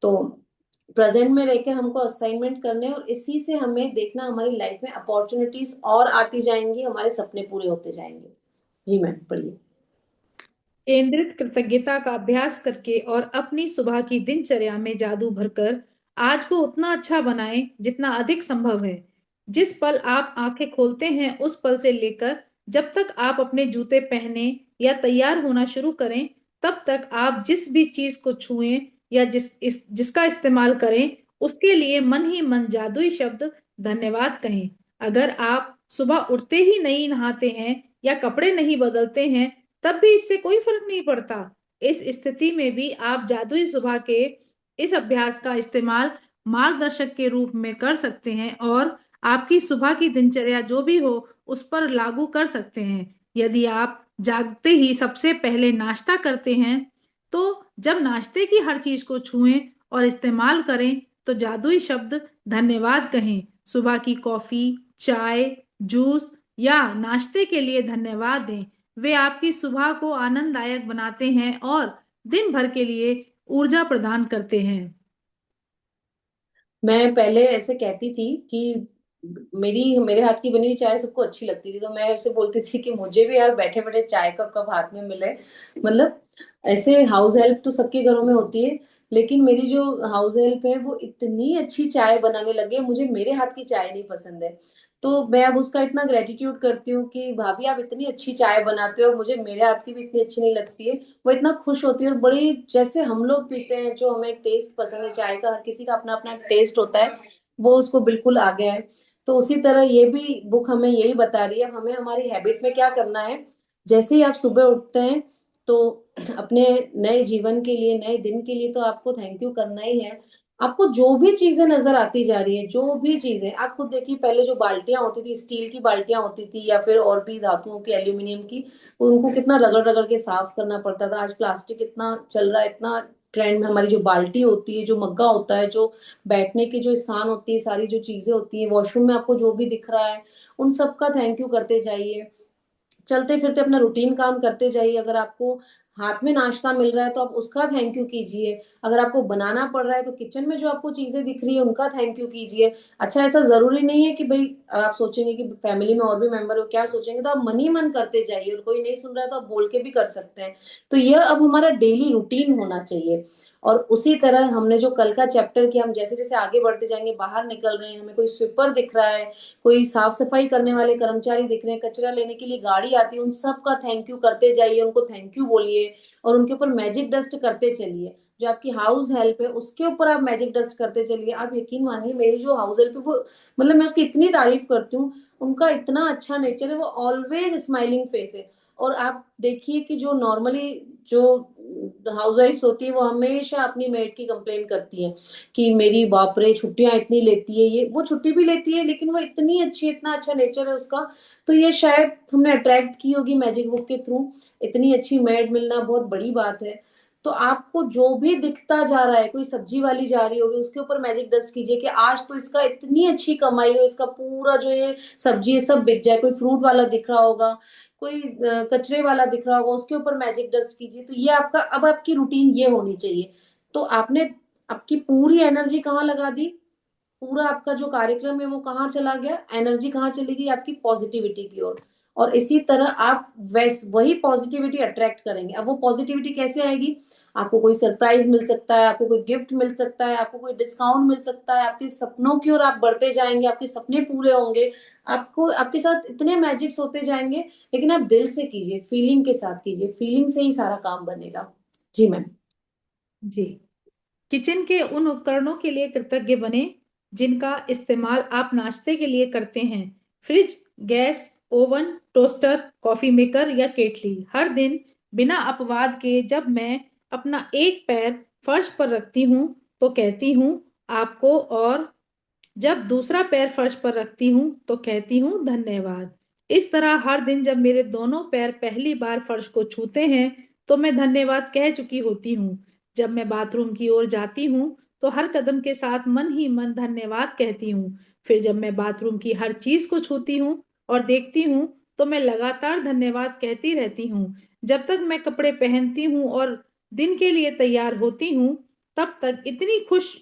तो प्रेजेंट में रहकर हमको असाइनमेंट करने हैं, और इसी से हमें देखना हमारी लाइफ में अपॉर्चुनिटीज और आती जाएंगी, हमारे सपने पूरे होते जाएंगे। जी मैम, पढ़िए। केंद्रित कृतज्ञता का अभ्यास करके और अपनी सुबह की दिनचर्या में जादू भरकर आज को उतना अच्छा बनाएं जितना अधिक संभव है। जिस पल आप आंखें खोलते हैं उस पल से लेकर जब तक आप अपने जूते पहने या तैयार होना शुरू करें, तब तक आप जिस भी चीज को छुएं या जिसका इस्तेमाल करें, उसके लिए मन ही मन जादुई शब्द धन्यवाद कहें। अगर आप सुबह उठते ही नहीं नहाते हैं या कपड़े नहीं बदलते हैं, तब भी इससे कोई फर्क नहीं पड़ता। इस स्थिति में भी आप जादुई सुबह के इस अभ्यास का इस्तेमाल मार्गदर्शक के रूप में कर सकते हैं और आपकी सुबह की दिनचर्या जो भी हो उस पर लागू कर सकते हैं। यदि आप जागते ही सबसे पहले नाश्ता करते हैं, तो जब नाश्ते की हर चीज को छुएं और इस्तेमाल करें तो जादुई शब्द धन्यवाद कहें। सुबह की कॉफी, चाय, जूस या नाश्ते के लिए धन्यवाद दें। वे आपकी सुबह को आनंददायक बनाते हैं और दिन भर के लिए ऊर्जा प्रदान करते हैं। मैं पहले ऐसे कहती थी कि मेरे हाथ की बनी हुई चाय सबको अच्छी लगती थी, तो मैं ऐसे बोलती थी कि मुझे भी यार बैठे बैठे चाय का कप हाथ में मिले। मतलब ऐसे हाउस हेल्प तो सबके घरों में होती है, लेकिन मेरी जो हाउस हेल्प है वो इतनी अच्छी चाय बनाने लगे, मुझे मेरे हाथ की चाय नहीं पसंद है। तो मैं अब उसका इतना ग्रेटिट्यूड करती हूँ कि भाभी आप इतनी अच्छी चाय बनाते हो, मुझे मेरे हाथ की भी इतनी अच्छी नहीं लगती है। वो इतना खुश होती है, और बड़ी, जैसे हम लोग पीते हैं, जो हमें टेस्ट पसंद है चाय का, हर किसी का अपना अपना टेस्ट होता है, वो उसको बिल्कुल आ गया है। तो उसी तरह ये भी बुक हमें यही बता रही है, हमें हमारी हैबिट में क्या करना है। जैसे ही आप सुबह उठते हैं, तो अपने नए जीवन के लिए, नए दिन के लिए तो आपको थैंक यू करना ही है। आपको जो भी चीजें नजर आती जा रही है, जो भी चीजें, आप खुद देखिए, पहले जो बाल्टियां होती थी, स्टील की बाल्टियां होती थी, या फिर और भी धातुओं की, एल्यूमिनियम की, उनको कितना रगड़ रगड़ के साफ करना पड़ता था। आज प्लास्टिक इतना चल रहा है, इतना ट्रेंड में, हमारी जो बाल्टी होती है, जो मग्गा होता है, जो बैठने की जो स्थान होती है, सारी जो चीजें होती है, वॉशरूम में आपको जो भी दिख रहा है, उन सब का थैंक यू करते जाइए। चलते फिरते अपना रूटीन काम करते जाइए। अगर आपको हाथ में नाश्ता मिल रहा है तो आप उसका थैंक यू कीजिए। अगर आपको बनाना पड़ रहा है तो किचन में जो आपको चीजें दिख रही है उनका थैंक यू कीजिए। अच्छा, ऐसा जरूरी नहीं है कि भाई आप सोचेंगे कि फैमिली में और भी मेंबर हो क्या सोचेंगे, तो आप मन ही मन करते जाइए, और कोई नहीं सुन रहा है तो आप बोल के भी कर सकते हैं। तो यह अब हमारा डेली रूटीन होना चाहिए। और उसी तरह हमने जो कल का चैप्टर किया, हम जैसे जैसे आगे बढ़ते जाएंगे, बाहर निकल रहे हैं, हमें कोई स्वीपर दिख रहा है, कोई साफ सफाई करने वाले कर्मचारी दिख रहे हैं, कचरा लेने के लिए गाड़ी आती है, उन सब का थैंक यू करते जाइए, उनको थैंक यू बोलिए और उनके ऊपर मैजिक डस्ट करते चलिए। जो आपकी हाउस हेल्प है उसके ऊपर आप मैजिक डस्ट करते चलिए। आप यकीन मानिए, मेरी जो हाउस हेल्प है वो, मतलब मैं उसकी इतनी तारीफ करती हूँ, उनका इतना अच्छा नेचर है, वो ऑलवेज स्माइलिंग फेस है। और आप देखिए कि जो नॉर्मली जो हाउसवाइफ्स होती है वो हमेशा अपनी मेड की कंप्लेन करती है कि मेरी बाप रे छुट्टियां इतनी लेती है, ये वो छुट्टी भी लेती है लेकिन वो इतनी अच्छी, इतना अच्छा नेचर है उसका। तो ये शायद हमने अट्रैक्ट की होगी मैजिक बुक के थ्रू। इतनी अच्छी मेड मिलना बहुत बड़ी बात है। तो आपको जो भी दिखता जा रहा है, कोई सब्जी वाली जा रही होगी उसके ऊपर मैजिक डस्ट कीजिए कि आज तो इसका इतनी अच्छी कमाई हो, इसका पूरा जो ये सब्जी है सब बिक जाए। कोई फ्रूट वाला दिख रहा होगा, कोई कचरे वाला दिख रहा होगा, उसके ऊपर मैजिक डस्ट कीजिए। तो ये आपका, अब आपकी रूटीन ये होनी चाहिए। तो आपने आपकी पूरी एनर्जी कहाँ लगा दी, पूरा आपका जो कार्यक्रम है वो कहाँ चला गया, एनर्जी कहाँ चली गई, आपकी पॉजिटिविटी की ओर। और इसी तरह आप वैस वही पॉजिटिविटी अट्रैक्ट करेंगे। अब वो पॉजिटिविटी कैसे आएगी, आपको कोई सरप्राइज मिल सकता है, आपको कोई गिफ्ट मिल सकता है, आपको कोई डिस्काउंट मिल सकता है, आपके सपनों की ओर आप बढ़ते जाएंगे, आपके सपने पूरे होंगे, आपको आपके साथ इतने मैजिक्स होते जाएंगे। लेकिन आप दिल से कीजिए, फीलिंग के साथ कीजिए, फीलिंग से ही सारा काम बनेगा। जी मैम। जी। किचन के उन उपकरणों के लिए कृतज्ञ बने जिनका इस्तेमाल आप नाश्ते के लिए करते हैं। Fridge, gas, oven, toaster, coffee maker या केटली। हर दिन बिना अपवाद के जब मैं अपना एक पैर फर्श पर रखती हूँ तो कहती हूँ आपको, और जब दूसरा पैर फर्श पर रखती हूँ तो कहती हूँ धन्यवाद। इस तरह हर दिन जब मेरे दोनों पैर पहली बार फर्श को छूते हैं तो मैं धन्यवाद कह चुकी होती हूँ। जब मैं बाथरूम की ओर जाती हूँ तो हर कदम के साथ मन ही मन धन्यवाद कहती हूँ। फिर जब मैं बाथरूम की हर चीज को छूती हूँ और देखती हूँ तो मैं लगातार धन्यवाद कहती रहती हूँ। जब तक मैं कपड़े पहनती हूँ और दिन के लिए तैयार होती हूँ तब तक इतनी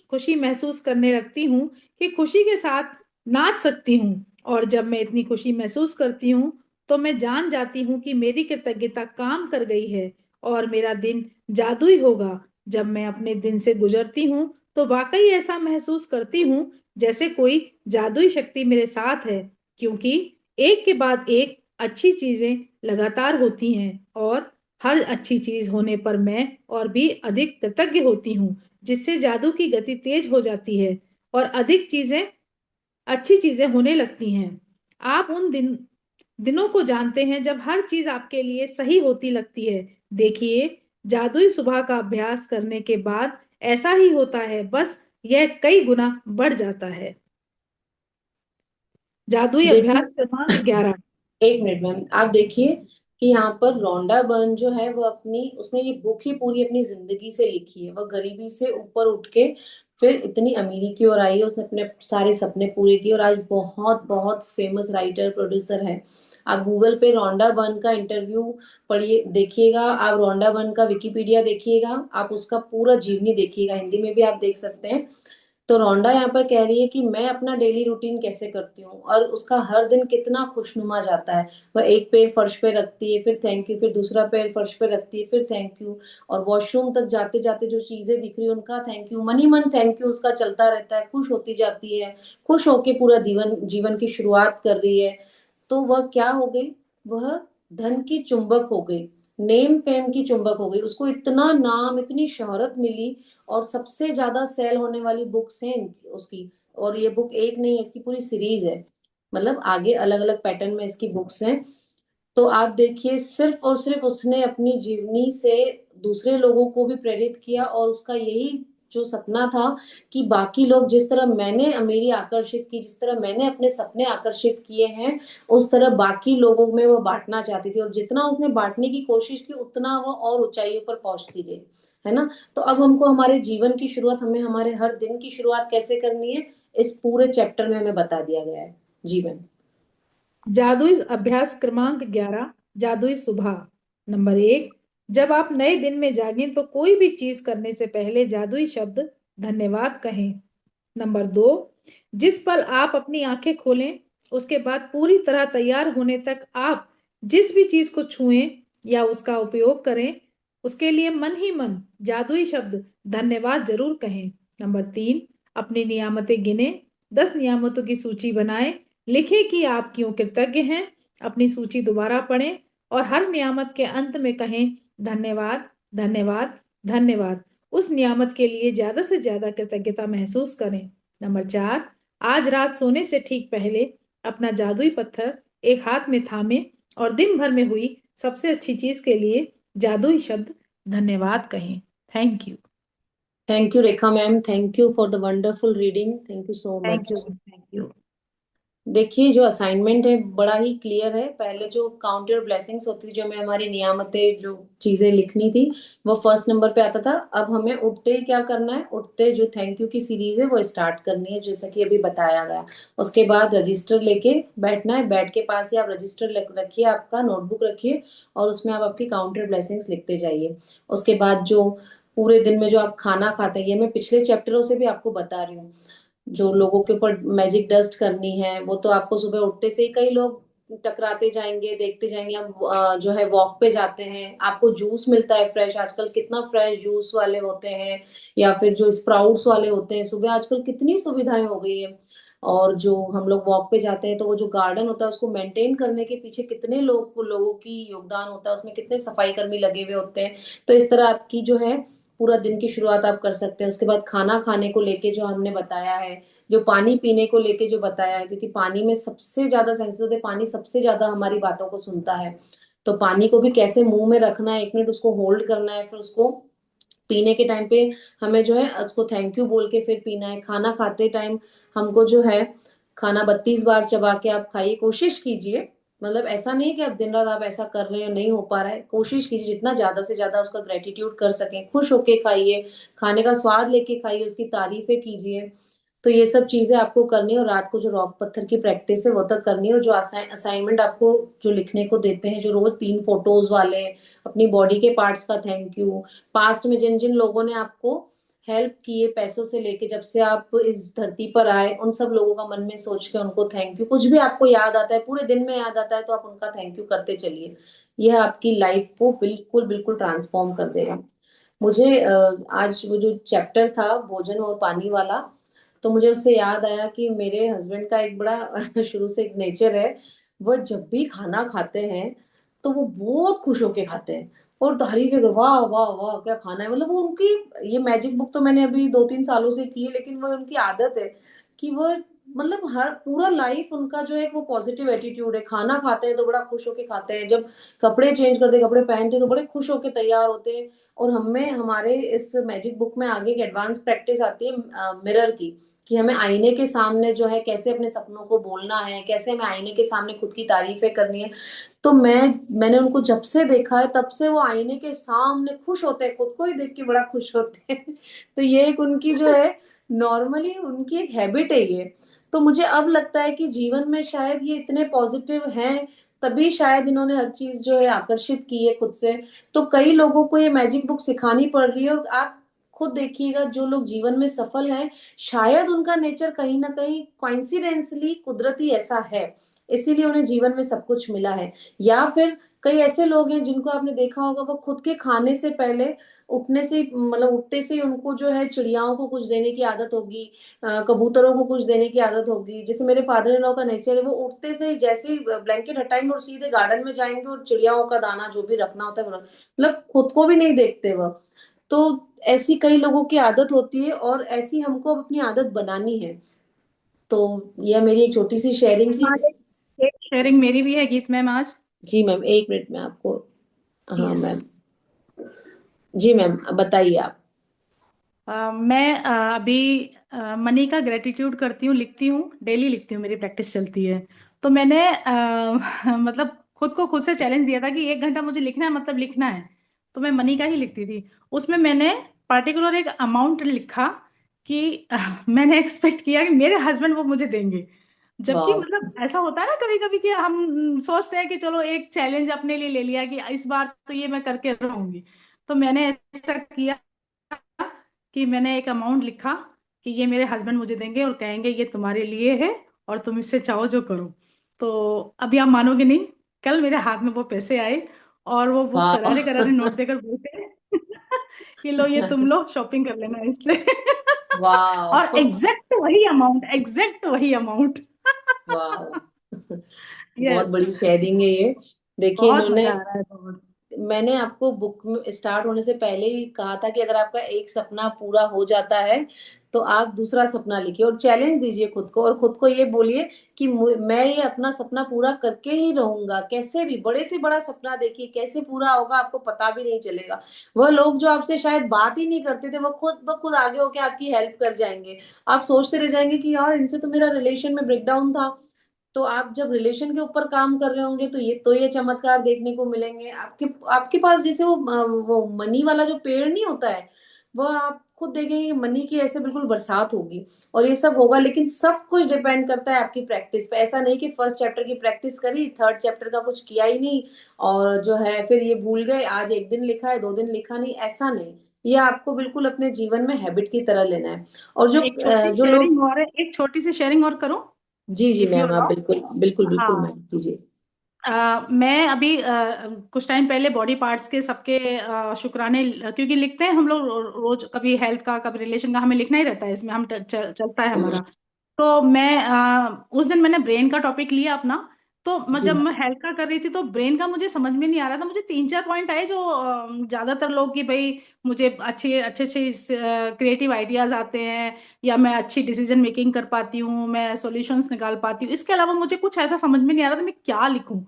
खुशी महसूस करने लगती हूँ कि खुशी के साथ नाच सकती हूँ। और जब मैं इतनी खुशी महसूस करती हूँ तो मैं जान जाती हूँ कि मेरी कृतज्ञता काम कर गई है और मेरा दिन जादुई होगा। जब मैं अपने दिन से गुजरती हूँ तो वाकई ऐसा महसूस करती हूँ जैसे कोई जादुई शक्ति मेरे साथ है, क्योंकि एक के बाद एक अच्छी चीजें लगातार होती हैं और हर अच्छी चीज होने पर मैं और भी अधिक कृतज्ञ होती हूँ, जिससे जादू की गति तेज हो जाती है और अधिक चीजें अच्छी चीजें होने लगती हैं। आप उन दिनों को जानते हैं जब हर चीज आपके लिए सही होती लगती है। देखिए, जादुई सुबह का अभ्यास करने के बाद ऐसा ही होता है, बस यह कई गुना बढ़ जाता है। जादुई देखिए, अभ्यास क्रमांक 11। एक मिनट मैम, आप देखिए कि यहाँ पर रोंडा बर्न जो है वो अपनी, उसने ये बुक ही पूरी अपनी जिंदगी से लिखी है। वह गरीबी से ऊपर उठ के फिर इतनी अमीरी की ओर आई है, उसने अपने सारे सपने पूरे किए और आज बहुत बहुत फेमस राइटर प्रोड्यूसर है। आप गूगल पे रोंडा बर्न का इंटरव्यू पढ़िए, देखिएगा, आप रोंडा बर्न का विकिपीडिया देखिएगा, आप उसका पूरा जीवनी देखिएगा, हिंदी में भी आप देख सकते हैं। तो रोंडा यहाँ पर कह रही है कि मैं अपना डेली रूटीन कैसे करती हूँ और उसका हर दिन कितना खुशनुमा जाता है। वह एक पैर फर्श पे रखती है, फिर थैंक यू, फिर दूसरा पैर फर्श पे रखती है, फिर थैंक यू, और वॉशरूम तक जाते जाते जो चीजें दिख रही है उनका थैंक यू, मनी मन थैंक यू उसका चलता रहता है, खुश होती जाती है, खुश होके पूरा जीवन जीवन की शुरुआत कर रही है। तो वह क्या हो गई, वह धन की चुंबक हो गई, नेम फेम की चुंबक हो गई, उसको इतना नाम, इतनी शोहरत मिली। और सबसे ज्यादा सेल होने वाली बुक्स हैं उसकी। और ये बुक एक नहीं है, इसकी पूरी सीरीज है, मतलब आगे अलग अलग पैटर्न में इसकी बुक्स हैं। तो आप देखिए, सिर्फ और सिर्फ उसने अपनी जीवनी से दूसरे लोगों को भी प्रेरित किया, और उसका यही जो सपना था कि बाकी लोग जिस तरह मैंने अमीरी आकर्षित की, जिस तरह मैंने अपने सपने आकर्षित किए हैं, उस तरह बाकी लोगों में वो बांटना चाहती थी। और जितना उसने बांटने की कोशिश की उतना वो और ऊंचाइयों पर पहुंचती गई, है ना। तो अब हमको हमारे जीवन की शुरुआत, हमें हमारे हर दिन की शुरुआत कैसे करनी है, इस पूरे चैप्टर में हमें बता दिया गया है। जी मैम। जादुई अभ्यास क्रमांक 11। जादुई सुबह। नंबर 1, जब आप नए दिन में जागें तो कोई भी चीज करने से पहले जादुई शब्द धन्यवाद कहें। नंबर 2, जिस पल आप अपनी आंखें खोलें उसके बाद पूरी तरह तैयार होने तक आप जिस भी चीज को छुएं या उसका उपयोग करें उसके लिए मन ही मन जादुई शब्द धन्यवाद जरूर कहें। नंबर 3, अपनी नियामतें गिने, 10 नियामतों की सूची बनाएं, लिखे कि आप क्यों कृतज्ञ हैं, अपनी सूची दोबारा पढ़ें और हर नियामत के अंत में कहें धन्यवाद, धन्यवाद, धन्यवाद। उस नियामत के लिए ज्यादा से ज्यादा कृतज्ञता महसूस करें। नंबर 4, आज रात सोने से ठीक पहले अपना जादुई पत्थर एक हाथ में थामे और दिन भर में हुई सबसे अच्छी चीज के लिए जादुई शब्द धन्यवाद कहें। Thank you. Thank you Rekha ma'am, thank you for the wonderful reading, thank you so thank you, much. Thank you. देखिए जो असाइनमेंट है बड़ा ही क्लियर है। पहले जो काउंट योर ब्लेसिंग्स होती थी, जो हमें हमारी नियामतें जो चीजें लिखनी थी, वो फर्स्ट नंबर पे आता था। अब हमें उठते ही क्या करना है, उठते जो थैंक यू की सीरीज है वो स्टार्ट करनी है, जैसा कि अभी बताया गया। उसके बाद रजिस्टर लेके बैठना है, बेड के पास ही आप रजिस्टर रखिए, आपका नोटबुक रखिए, और उसमें आप आपकी काउंट योर ब्लेसिंग्स लिखते जाइए। उसके बाद जो पूरे दिन में जो आप खाना खाते हैं, ये मैं पिछले चैप्टरों से भी आपको बता रही हूँ। जो लोगों के ऊपर मैजिक डस्ट करनी है, वो तो आपको सुबह उठते से ही कई लोग टकराते जाएंगे, देखते जाएंगे। हम जो है वॉक पे जाते हैं, आपको जूस मिलता है फ्रेश, आजकल कितना फ्रेश जूस वाले होते हैं, या फिर जो स्प्राउट्स वाले होते हैं सुबह, आजकल कितनी सुविधाएं हो गई है। और जो हम लोग वॉक पे जाते हैं, तो वो जो गार्डन होता है उसको मेंटेन करने के पीछे कितने लोगों की योगदान होता है, उसमें कितने सफाई कर्मी लगे हुए होते हैं। तो इस तरह आपकी जो है पूरा दिन की शुरुआत आप कर सकते हैं। उसके बाद खाना खाने को लेके जो हमने बताया है, जो पानी पीने को लेके जो बताया है, क्योंकि पानी में सबसे ज्यादा सेंसिटिव होते हैं, पानी सबसे ज्यादा हमारी बातों को सुनता है। तो पानी को भी कैसे मुंह में रखना है, 1 मिनट उसको होल्ड करना है, फिर उसको पीने के टाइम पे हमें जो है उसको थैंक यू बोल के फिर पीना है। खाना खाते टाइम हमको जो है खाना 32 बार चबा के आप खाइए, कोशिश कीजिए। मतलब ऐसा नहीं है कि आप दिन रात आप ऐसा कर रहे हैं, नहीं हो पा रहा है, कोशिश कीजिए जितना ज्यादा से ज्यादा उसका ग्रेटिट्यूड कर सकें, खुश होके खाइए, खाने का स्वाद लेके खाइए, उसकी तारीफें कीजिए। तो ये सब चीजें आपको करनी है, और रात को जो रॉक पत्थर की प्रैक्टिस है वो तक करनी है। और जो असाइनमेंट आपको जो लिखने को देते हैं, जो रोज 3 फोटोज वाले, अपनी बॉडी के पार्ट्स का थैंक यू, पास्ट में जिन जिन लोगों ने आपको हेल्प किए पैसों से लेके, जब से आप इस धरती पर आए, उन सब लोगों का मन में सोच के उनको थैंक यू, कुछ भी आपको याद आता है, पूरे दिन में याद आता है, तो आप उनका थैंक यू करते चलिए। यह आपकी लाइफ को बिल्कुल बिल्कुल ट्रांसफॉर्म कर देगा। मुझे आज वो जो चैप्टर था भोजन और पानी वाला, तो मुझे उससे याद आया कि मेरे हस्बैंड का एक बड़ा शुरू से एक नेचर है। वो जब भी खाना खाते हैं तो वो बहुत खुश होके खाते हैं, और तारीफें कर, वाह वाह वाह क्या खाना है। मतलब वो उनकी, ये मैजिक बुक तो मैंने अभी 2-3 सालों से की है, लेकिन वो उनकी आदत है कि वो मतलब हर पूरा लाइफ उनका जो है वो पॉजिटिव एटीट्यूड है। खाना खाते हैं तो बड़ा खुश होके खाते हैं, जब कपड़े चेंज करते, कपड़े पहनते हैं तो बड़े खुश होके तैयार होते हैं। और हमें हमारे इस मैजिक बुक में आगे एक एडवांस प्रैक्टिस आती है मिरर की, कि हमें आईने के सामने जो है कैसे अपने सपनों को बोलना है, कैसे हमें आईने के सामने खुद की तारीफें करनी है। तो मैंने उनको जब से देखा है तब से वो आईने के सामने खुश होते हैं, खुद को ही देख के बड़ा खुश होते हैं। तो ये एक उनकी जो है नॉर्मली उनकी एक हैबिट है ये। तो मुझे अब लगता है कि जीवन में शायद ये इतने पॉजिटिव हैं, तभी शायद इन्होंने हर चीज जो है आकर्षित की है खुद से। तो कई लोगों को ये मैजिक बुक सिखानी पड़ रही है, और आप खुद देखिएगा जो लोग जीवन में सफल हैं, शायद उनका नेचर कहीं ना कहीं कॉइंसिडेंसली कुदरती ऐसा है, इसीलिए उन्हें जीवन में सब कुछ मिला है। या फिर कई ऐसे लोग हैं जिनको आपने देखा होगा, वो खुद के खाने से पहले उठने से मतलब उठते से ही उनको जो है चिड़ियाओं को कुछ देने की आदत होगी, कबूतरों को कुछ देने की आदत होगी। जैसे मेरे फादर इन लॉ का नेचर है, वो उठते से ही जैसे ही ब्लैंकेट हटाएंगे और सीधे गार्डन में जाएंगे, और चिड़ियाओं का दाना जो भी रखना होता है मतलब खुद को भी नहीं देखते वह। तो ऐसी कई लोगों की आदत होती है, और ऐसी हमको अब अपनी आदत बनानी है। तो यह मेरी एक छोटी सी शेयरिंग थी। आज एक शेयरिंग मेरी भी है गीत मैम आज। जी मैम, 1 मिनट में आपको। हाँ यस। मैम। जी मैम, अब बताइए आप। मैं अभी मनी का ग्रेटिट्यूड करती हूँ, लिखती हूँ, डेली लिखती हूँ, मेरी प्रैक्टिस चलती है। तो मैंने मतलब खुद को खुद से चैलेंज दिया था कि 1 घंटा मुझे लिखना है, मतलब लिखना है। तो मैं मनी का ही लिखती थी। उसमें मैंने पर्टिकुलर एक अमाउंट लिखा कि मैंने एक्सपेक्ट किया कि मेरे हस्बैंड वो मुझे देंगे। जबकि वाह। मतलब ऐसा होता है ना कभी कभी कि हम सोचते हैं कि चलो एक चैलेंज अपने लिए ले लिया कि इस बार तो ये मैं करके रहूंगी। तो मैंने ऐसा किया कि मैंने एक अमाउंट लिखा कि ये मेरे हस्बैंड मुझे देंगे और कहेंगे ये तुम्हारे लिए है और तुम इससे चाहो जो करो। तो अभी आप मानोगे नहीं, कल मेरे हाथ में वो पैसे आए और वो वाह। करारे करारे नोट देकर बोलते हैं कि लो ये तुम लो शॉपिंग कर लेना इससे। और वाह। एग्जैक्ट वही अमाउंट। वाह। बहुत यस। बड़ी शेयरिंग है ये। देखिए बहुत इन्होंने, मजा आ रहा है बहुत। मैंने आपको बुक में स्टार्ट होने से पहले ही कहा था कि अगर आपका एक सपना पूरा हो जाता है तो आप दूसरा सपना लिखिए और चैलेंज दीजिए खुद को, और खुद को ये बोलिए कि मैं ये अपना सपना पूरा करके ही रहूंगा। कैसे भी बड़े से बड़ा सपना देखिए, कैसे पूरा होगा आपको पता भी नहीं चलेगा। वह लोग जो आपसे शायद बात ही नहीं करते थे, वो खुद ब खुद आगे होके आपकी हेल्प कर जाएंगे। आप सोचते रह जाएंगे कि यार इनसे तो मेरा रिलेशन में ब्रेकडाउन था। तो आप जब रिलेशन के ऊपर काम कर रहे होंगे तो ये चमत्कार देखने को मिलेंगे आपके आपके पास। जैसे वो मनी वाला जो पेड़ नहीं होता है, वो आप खुद देखेंगे मनी की ऐसे बिल्कुल बरसात होगी और ये सब होगा। लेकिन सब कुछ डिपेंड करता है आपकी प्रैक्टिस पे। ऐसा नहीं कि फर्स्ट चैप्टर की प्रैक्टिस करी, थर्ड चैप्टर का कुछ किया ही नहीं और जो है फिर ये भूल गए, आज एक दिन लिखा है 2 दिन लिखा नहीं, ऐसा नहीं। ये आपको बिल्कुल अपने जीवन में हैबिट की तरह लेना है। और एक छोटी जो लोग, शेयरिंग और है, एक छोटी सी शेयरिंग और करूं, जी जी इफ यू मैम, आप अलाउ। बिल्कुल बिल्कुल बिल्कुल हाँ। मैम, जी जी। मैं अभी कुछ टाइम पहले बॉडी पार्ट्स के सबके शुक्राने, क्योंकि लिखते हैं हम लोग रोज, कभी हेल्थ का कभी रिलेशन का, हमें लिखना ही रहता है इसमें, हम चलता है हमारा। तो मैं उस दिन मैंने ब्रेन का टॉपिक लिया अपना। तो जी जब मैं हेल्थ का कर रही थी तो ब्रेन का मुझे समझ में नहीं आ रहा था। मुझे 3-4 पॉइंट आए जो ज्यादातर लोग कि भाई मुझे अच्छे अच्छे अच्छे क्रिएटिव आइडियाज आते हैं, या मैं अच्छी डिसीजन मेकिंग कर पाती हूँ, मैं सॉल्यूशंस निकाल पाती हूँ। इसके अलावा मुझे कुछ ऐसा समझ में नहीं आ रहा था मैं क्या लिखूं।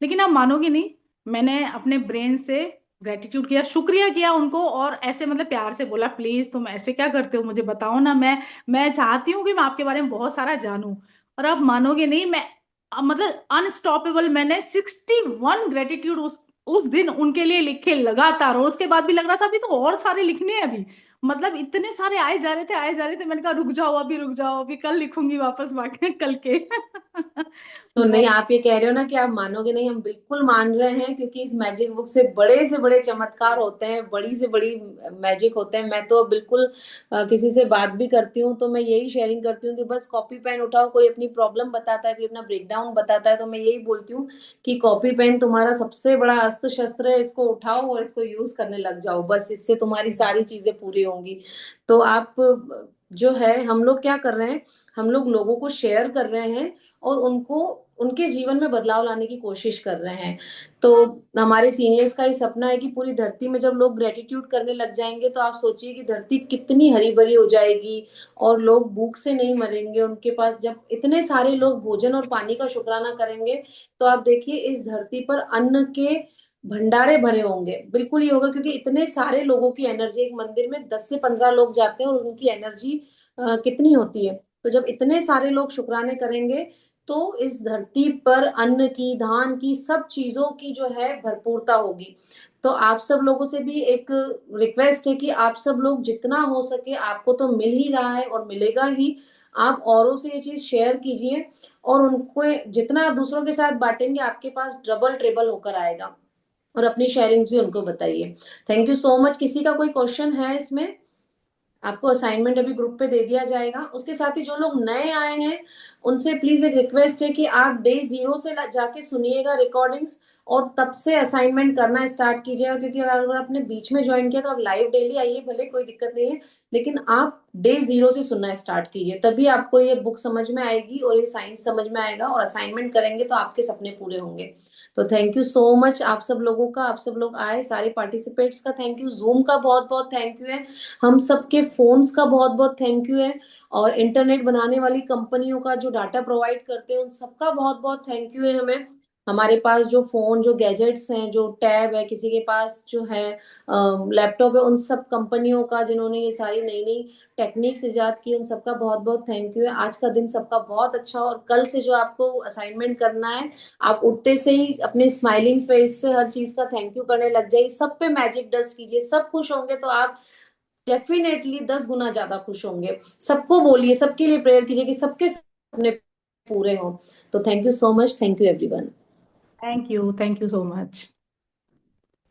लेकिन आप मानोगे नहीं, मैंने अपने ब्रेन से ग्रेटिट्यूड किया, शुक्रिया किया उनको, और ऐसे मतलब प्यार से बोला प्लीज तुम ऐसे क्या करते हो, मुझे बताओ ना, मैं चाहती हूँ कि मैं आपके बारे में बहुत सारा जानूं। और आप मानोगे नहीं, मैं मतलब अनस्टॉपेबल, मैंने 61 ग्रेटिट्यूड उस दिन उनके लिए लिखे लगातार, और उसके बाद भी लग रहा था अभी तो और सारे लिखने हैं अभी। मतलब इतने सारे आए जा रहे थे आए जा रहे थे, मैंने कहा रुक जाओ अभी, रुक जाओ अभी, कल लिखूंगी वापस बाकी कल के। तो नहीं, बहुत। आप ये कह रहे हो ना कि आप मानोगे नहीं, हम बिल्कुल मान रहे हैं क्योंकि इस मैजिक बुक से बड़े चमत्कार होते हैं, बड़ी से बड़ी मैजिक होते हैं। मैं तो बिल्कुल किसी से बात भी करती हूँ तो मैं यही शेयरिंग करती हूँ कि बस कॉपी पेन उठाओ, कोई अपनी प्रॉब्लम बताता है, कोई अपना ब्रेकडाउन बताता है, तो मैं यही बोलती हूँ कि कॉपी पेन तुम्हारा सबसे बड़ा अस्त्र शस्त्र है, इसको उठाओ और इसको यूज करने लग जाओ, बस इससे तुम्हारी सारी चीजें पूरी होंगी। तो आप जो है, हम लोग क्या कर रहे हैं, हम लोग लोगों को शेयर कर रहे हैं और उनको उनके जीवन में बदलाव लाने की कोशिश कर रहे हैं। तो हमारे सीनियर्स का ही सपना है कि पूरी धरती में जब लोग ग्रेटिट्यूड करने लग जाएंगे तो आप सोचिए कि धरती कितनी हरी भरी हो जाएगी और लोग भूख से नहीं मरेंगे। उनके पास जब इतने सारे लोग भोजन और पानी का शुक्राना करेंगे तो आप देखिए इस धरती पर अन्न के भंडारे भरे होंगे। बिल्कुल ही होगा क्योंकि इतने सारे लोगों की एनर्जी, एक मंदिर में 10 से 15 लोग जाते हैं और उनकी एनर्जी कितनी होती है। तो जब इतने सारे लोग शुक्राने करेंगे तो इस धरती पर अन्न की, धान की, सब चीजों की जो है भरपूरता होगी। तो आप सब लोगों से भी एक रिक्वेस्ट है कि आप सब लोग जितना हो सके, आपको तो मिल ही रहा है और मिलेगा ही, आप औरों से ये चीज शेयर कीजिए और उनको जितना आप दूसरों के साथ बांटेंगे आपके पास डबल ट्रिबल होकर आएगा। और अपनी शेयरिंग्स भी उनको बताइए। Thank you so much. किसी का कोई क्वेश्चन है इसमें? आपको असाइनमेंट अभी ग्रुप पे दे दिया जाएगा। उसके साथ ही जो लोग नए आए हैं उनसे प्लीज एक रिक्वेस्ट है कि आप डे 0 से जाके सुनिएगा रिकॉर्डिंग्स और तब से असाइनमेंट करना स्टार्ट कीजिएगा। क्योंकि अगर आपने बीच में ज्वाइन किया तो आप लाइव डेली आइए, भले कोई दिक्कत नहीं है, लेकिन आप डे 0 से सुनना स्टार्ट कीजिए, तभी आपको ये बुक समझ में आएगी और ये साइंस समझ में आएगा और असाइनमेंट करेंगे तो आपके सपने पूरे होंगे। तो थैंक यू सो मच आप सब लोगों का, आप सब लोग आए, सारे पार्टिसिपेट्स का थैंक यू, जूम का बहुत बहुत थैंक यू है, हम सबके फोन्स का बहुत बहुत थैंक यू है, और इंटरनेट बनाने वाली कंपनियों का जो डाटा प्रोवाइड करते हैं उन सबका बहुत बहुत थैंक यू है हमें। हमारे पास जो फोन, जो गैजेट्स हैं, जो टैब है, किसी के पास जो है लैपटॉप है, उन सब कंपनियों का जिन्होंने ये सारी नई नई टेक्निक्स इजाद की, उन सबका बहुत बहुत थैंक यू है। आज का दिन सबका बहुत अच्छा हो और कल से जो आपको असाइनमेंट करना है, आप उठते से ही अपने स्माइलिंग फेस से हर चीज का थैंक यू करने लग जाइए, सब पे मैजिक डस्ट कीजिए, सब खुश होंगे तो आप डेफिनेटली 10 गुना ज्यादा खुश होंगे। सबको बोलिए, सबके लिए प्रेयर कीजिए कि सबके सपने पूरे हों। तो thank you so much, thank you everyone. Thank you so much.